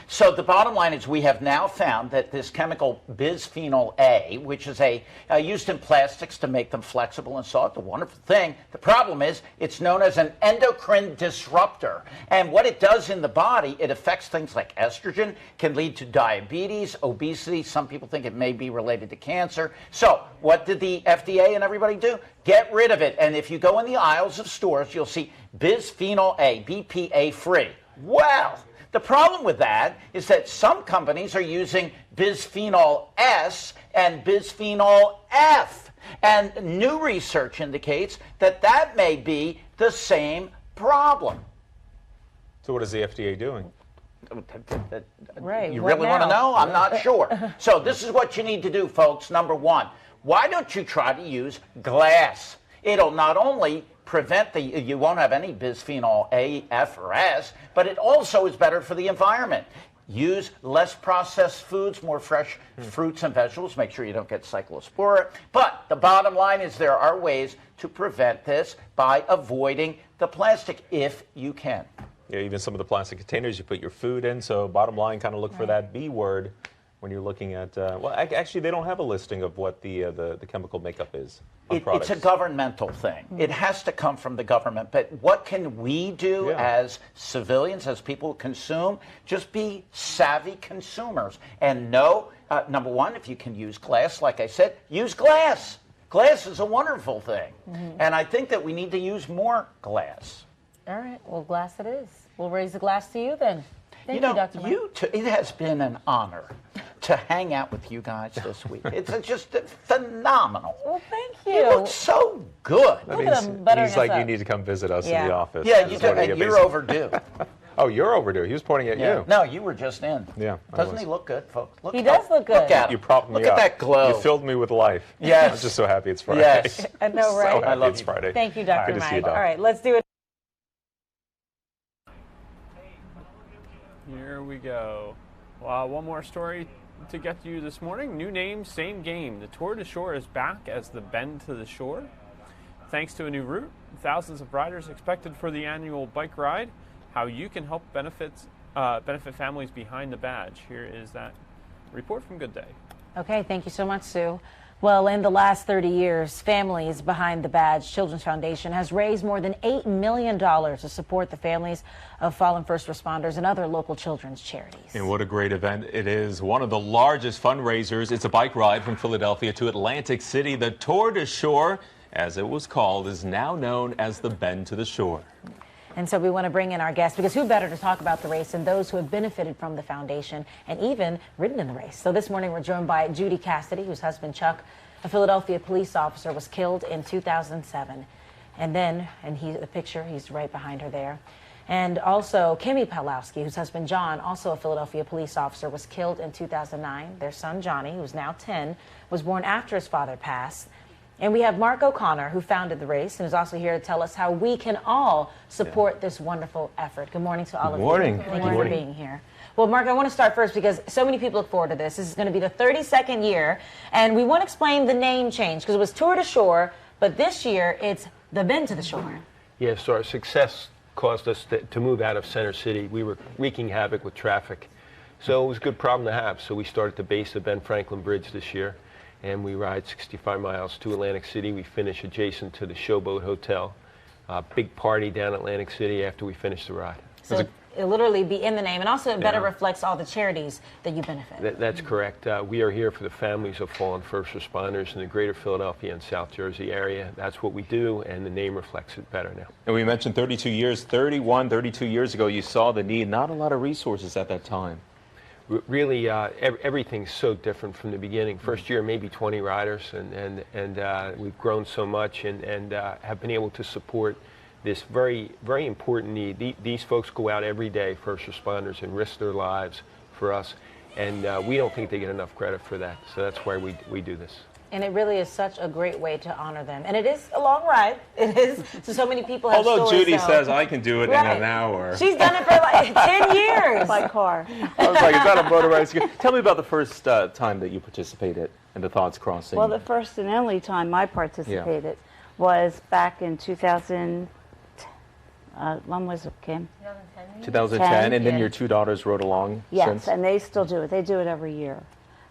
so the bottom line is we have now found that this chemical bisphenol A, which is used in plastics to make them flexible and soft, a wonderful thing. The problem is it's known as an endocrine disruptor. And what it does in the body, it affects things like estrogen, can lead to diabetes, obesity. Some people think it may be related to cancer. So what did the FDA and everybody do? Get rid of it. And if you go in the aisles of stores, you'll see bisphenol A, BPA free. Well, the problem with that is that some companies are using bisphenol S and bisphenol F. And new research indicates that that may be the same problem. So what is the FDA doing? Right. You really want to know? I'm not sure. So this is what you need to do, folks. Number one, why don't you try to use glass? It'll not only prevent you won't have any bisphenol A, F, or S, but it also is better for the environment. Use less processed foods, more fresh fruits and vegetables. Make sure you don't get cyclospora. But the bottom line is there are ways to prevent this by avoiding the plastic if you can. Yeah, even some of the plastic containers you put your food in. So bottom line, kind of look for that B word when you're looking at, well, actually, they don't have a listing of what the chemical makeup is on products. It's a governmental thing. It has to come from the government. But what can we do as civilians, as people who consume? Just be savvy consumers. And know, number one, if you can use glass, like I said, use glass. Glass is a wonderful thing. And I think that we need to use more glass. All right. Well, glass it is. We'll raise the glass to you then. Thank you, Dr. Mike. It has been an honor to hang out with you guys this week. It's just phenomenal. Well, thank you. You look so good. He's like, you need to come visit us in the office. Yeah, you're overdue. Oh, you're overdue. He was pointing at you. No, you were just in. Yeah. Doesn't he look good, folks? He does look good. Look at him. You propped me up. Look at that glow. You filled me with life. Yes. I'm just so happy it's Friday. Yes. I know, right? So happy it's Friday. Thank you, Dr. Good Mike. to see you, Doc. All right, let's do it. Here we go. One more story to get to you this morning. New name, same game. The Tour de Shore is back as the Bend to the Shore. Thanks to a new route, thousands of riders expected for the annual bike ride. How you can help benefit families behind the badge. Here is that report from Good Day. Okay, thank you so much, Sue. Well, in the last 30 years, Families Behind the Badge Children's Foundation has raised more than $8 million to support the families of fallen first responders and other local children's charities. And what a great event it is. One of the largest fundraisers. It's a bike ride from Philadelphia to Atlantic City. The Tour de Shore, as it was called, is now known as the Bend to the Shore. And so we want to bring in our guests, because who better to talk about the race than those who have benefited from the foundation and even ridden in the race. So this morning we're joined by Judy Cassidy, whose husband Chuck, a Philadelphia police officer, was killed in 2007. And then, the picture, he's right behind her there. And also Kimmy Pawlowski, whose husband John, also a Philadelphia police officer, was killed in 2009. Their son Johnny, who's now 10, was born after his father passed. And we have Mark O'Connor, who founded the race and is also here to tell us how we can all support this wonderful effort. Good morning to all of you. Good morning. Thank you for being here. Well, Mark, I want to start first because so many people look forward to this. This is going to be the 32nd year, and we want to explain the name change because it was Tour de Shore, but this year it's the Bend to the Shore. Yeah, so our success caused us to move out of Center City. We were wreaking havoc with traffic, so it was a good problem to have. So we started to base the Ben Franklin Bridge this year. And we ride 65 miles to Atlantic City. We finish adjacent to the Showboat Hotel. Big party down Atlantic City after we finish the ride. So it literally be in the name, and also it better Yeah. reflects all the charities that you benefit. That's correct. We are here for the families of fallen first responders in the greater Philadelphia and South Jersey area. That's what we do, and the name reflects it better now. And we mentioned 32 years ago, you saw the need, not a lot of resources at that time. Really, everything's so different from the beginning. First year, maybe 20 riders, and we've grown so much and have been able to support this very, very important need. These folks go out every day, first responders, and risk their lives for us, and we don't think they get enough credit for that. So that's why we do this. And it really is such a great way to honor them. And it is a long ride. It is. So many people have Although stories, Judy so. says I can do it in an hour. She's done it for like 10 years. By car. I was like, is that a motorized? Tell me about the first time that you participated in the Thoughts Crossing. Well, the first and only time I participated was back in 2000. When was it, Kim? 2010, and then your two daughters rode along Yes, since? and they still do it. They do it every year.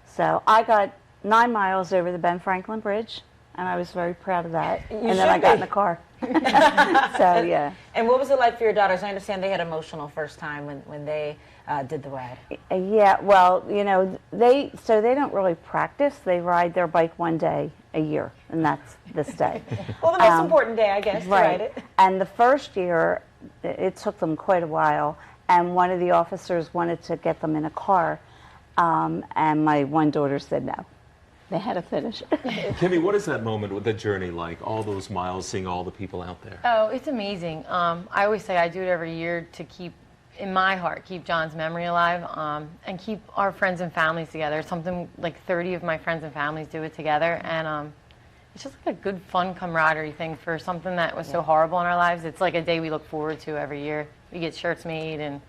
So I got 9 miles over the Ben Franklin Bridge, and I was very proud of that. And then I got in the car. So, yeah. And what was it like for your daughters? I understand they had emotional first time when they did the ride. Yeah, well, you know, they don't really practice. They ride their bike one day a year, and that's this day. Well, the most important day, I guess, to ride it. And the first year, it took them quite a while, and one of the officers wanted to get them in a car, and my one daughter said no. They had to finish. Kimmy, what is that moment with the journey like? All those miles, seeing all the people out there. Oh, it's amazing. I always say I do it every year to keep, in my heart, keep John's memory alive and keep our friends and families together. Something like 30 of my friends and families do it together. And it's just like a good, fun camaraderie thing for something that was so horrible in our lives. It's like a day we look forward to every year. We get shirts made and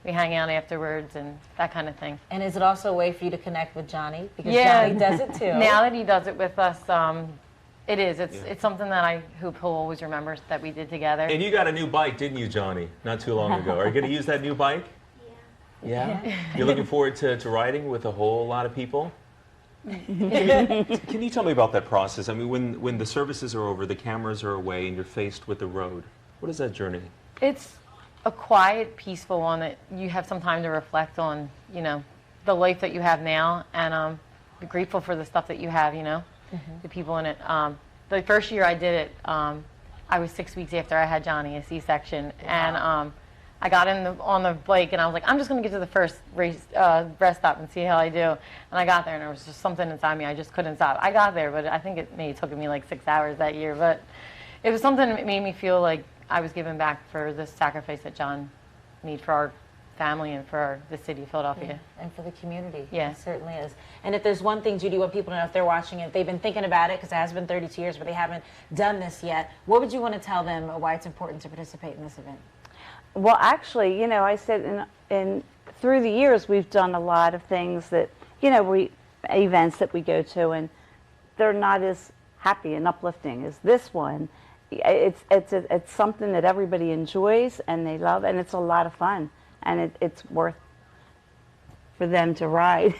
we hang out afterwards and that kind of thing. And is it also a way for you to connect with Johnny? Because Johnny does it too. Now that he does it with us, it is. It's something that I hope he'll always remember that we did together. And you got a new bike, didn't you, Johnny? Not too long ago. Are you going to use that new bike? Yeah. Yeah? You're looking forward to riding with a whole lot of people? Can you tell me about that process? I mean, when the services are over, the cameras are away, and you're faced with the road, what is that journey? It's a quiet, peaceful one that you have some time to reflect on, you know, the life that you have now, and be grateful for the stuff that you have, you know, the people in it. The first year I did it, I was 6 weeks after I had Johnny, a C-section, and I got on the bike, and I was like, I'm just going to get to the first rest stop and see how I do. And I got there, and there was just something inside me. I just couldn't stop. I got there, but I think it maybe took me like 6 hours that year. But it was something that made me feel like I was giving back for the sacrifice that John made for our family and for the city of Philadelphia. Yeah. And for the community. Yeah. It certainly is. And if there's one thing, Judy, what people know if they're watching it, they've been thinking about it because it has been 32 years, but they haven't done this yet. What would you want to tell them why it's important to participate in this event? Well, actually, you know, I said through the years we've done a lot of things that, you know, events that we go to, and they're not as happy and uplifting as this one. It's something that everybody enjoys and they love, and it's a lot of fun, and it's worth for them to ride.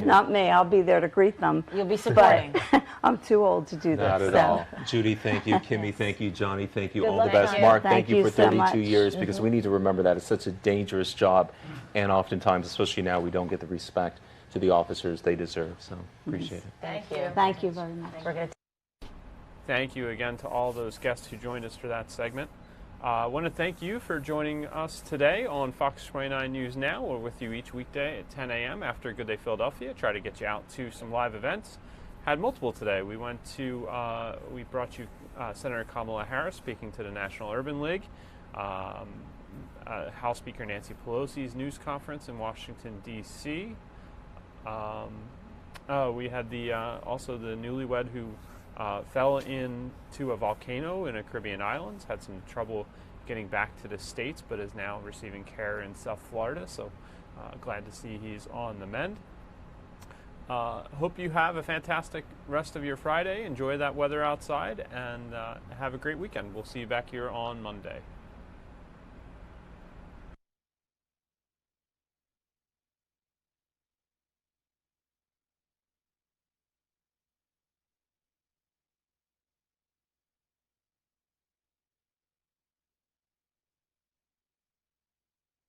Not me. I'll be there to greet them. You'll be supporting. But I'm too old to do Not this. at all. Judy, thank you. Kimmy, thank you. Johnny, thank you. Good All the luck, best. Johnny. Mark, Thank thank you you for so 32 much. years, because we need to remember that it's such a dangerous job, and oftentimes, especially now, we don't get the respect to the officers they deserve. So appreciate it. Thank you. Thank you very much. We're going to Thank you again to all those guests who joined us for that segment. I want to thank you for joining us today on Fox 29 News Now. We're with you each weekday at 10 a.m. after Good Day Philadelphia. Try to get you out to some live events. Had multiple today. We brought you Senator Kamala Harris speaking to the National Urban League, House Speaker Nancy Pelosi's news conference in Washington, D.C. We had also the newlywed who fell into a volcano in a Caribbean islands, had some trouble getting back to the States, but is now receiving care in South Florida. So glad to see he's on the mend. Hope you have a fantastic rest of your Friday. Enjoy that weather outside, and have a great weekend. We'll see you back here on Monday.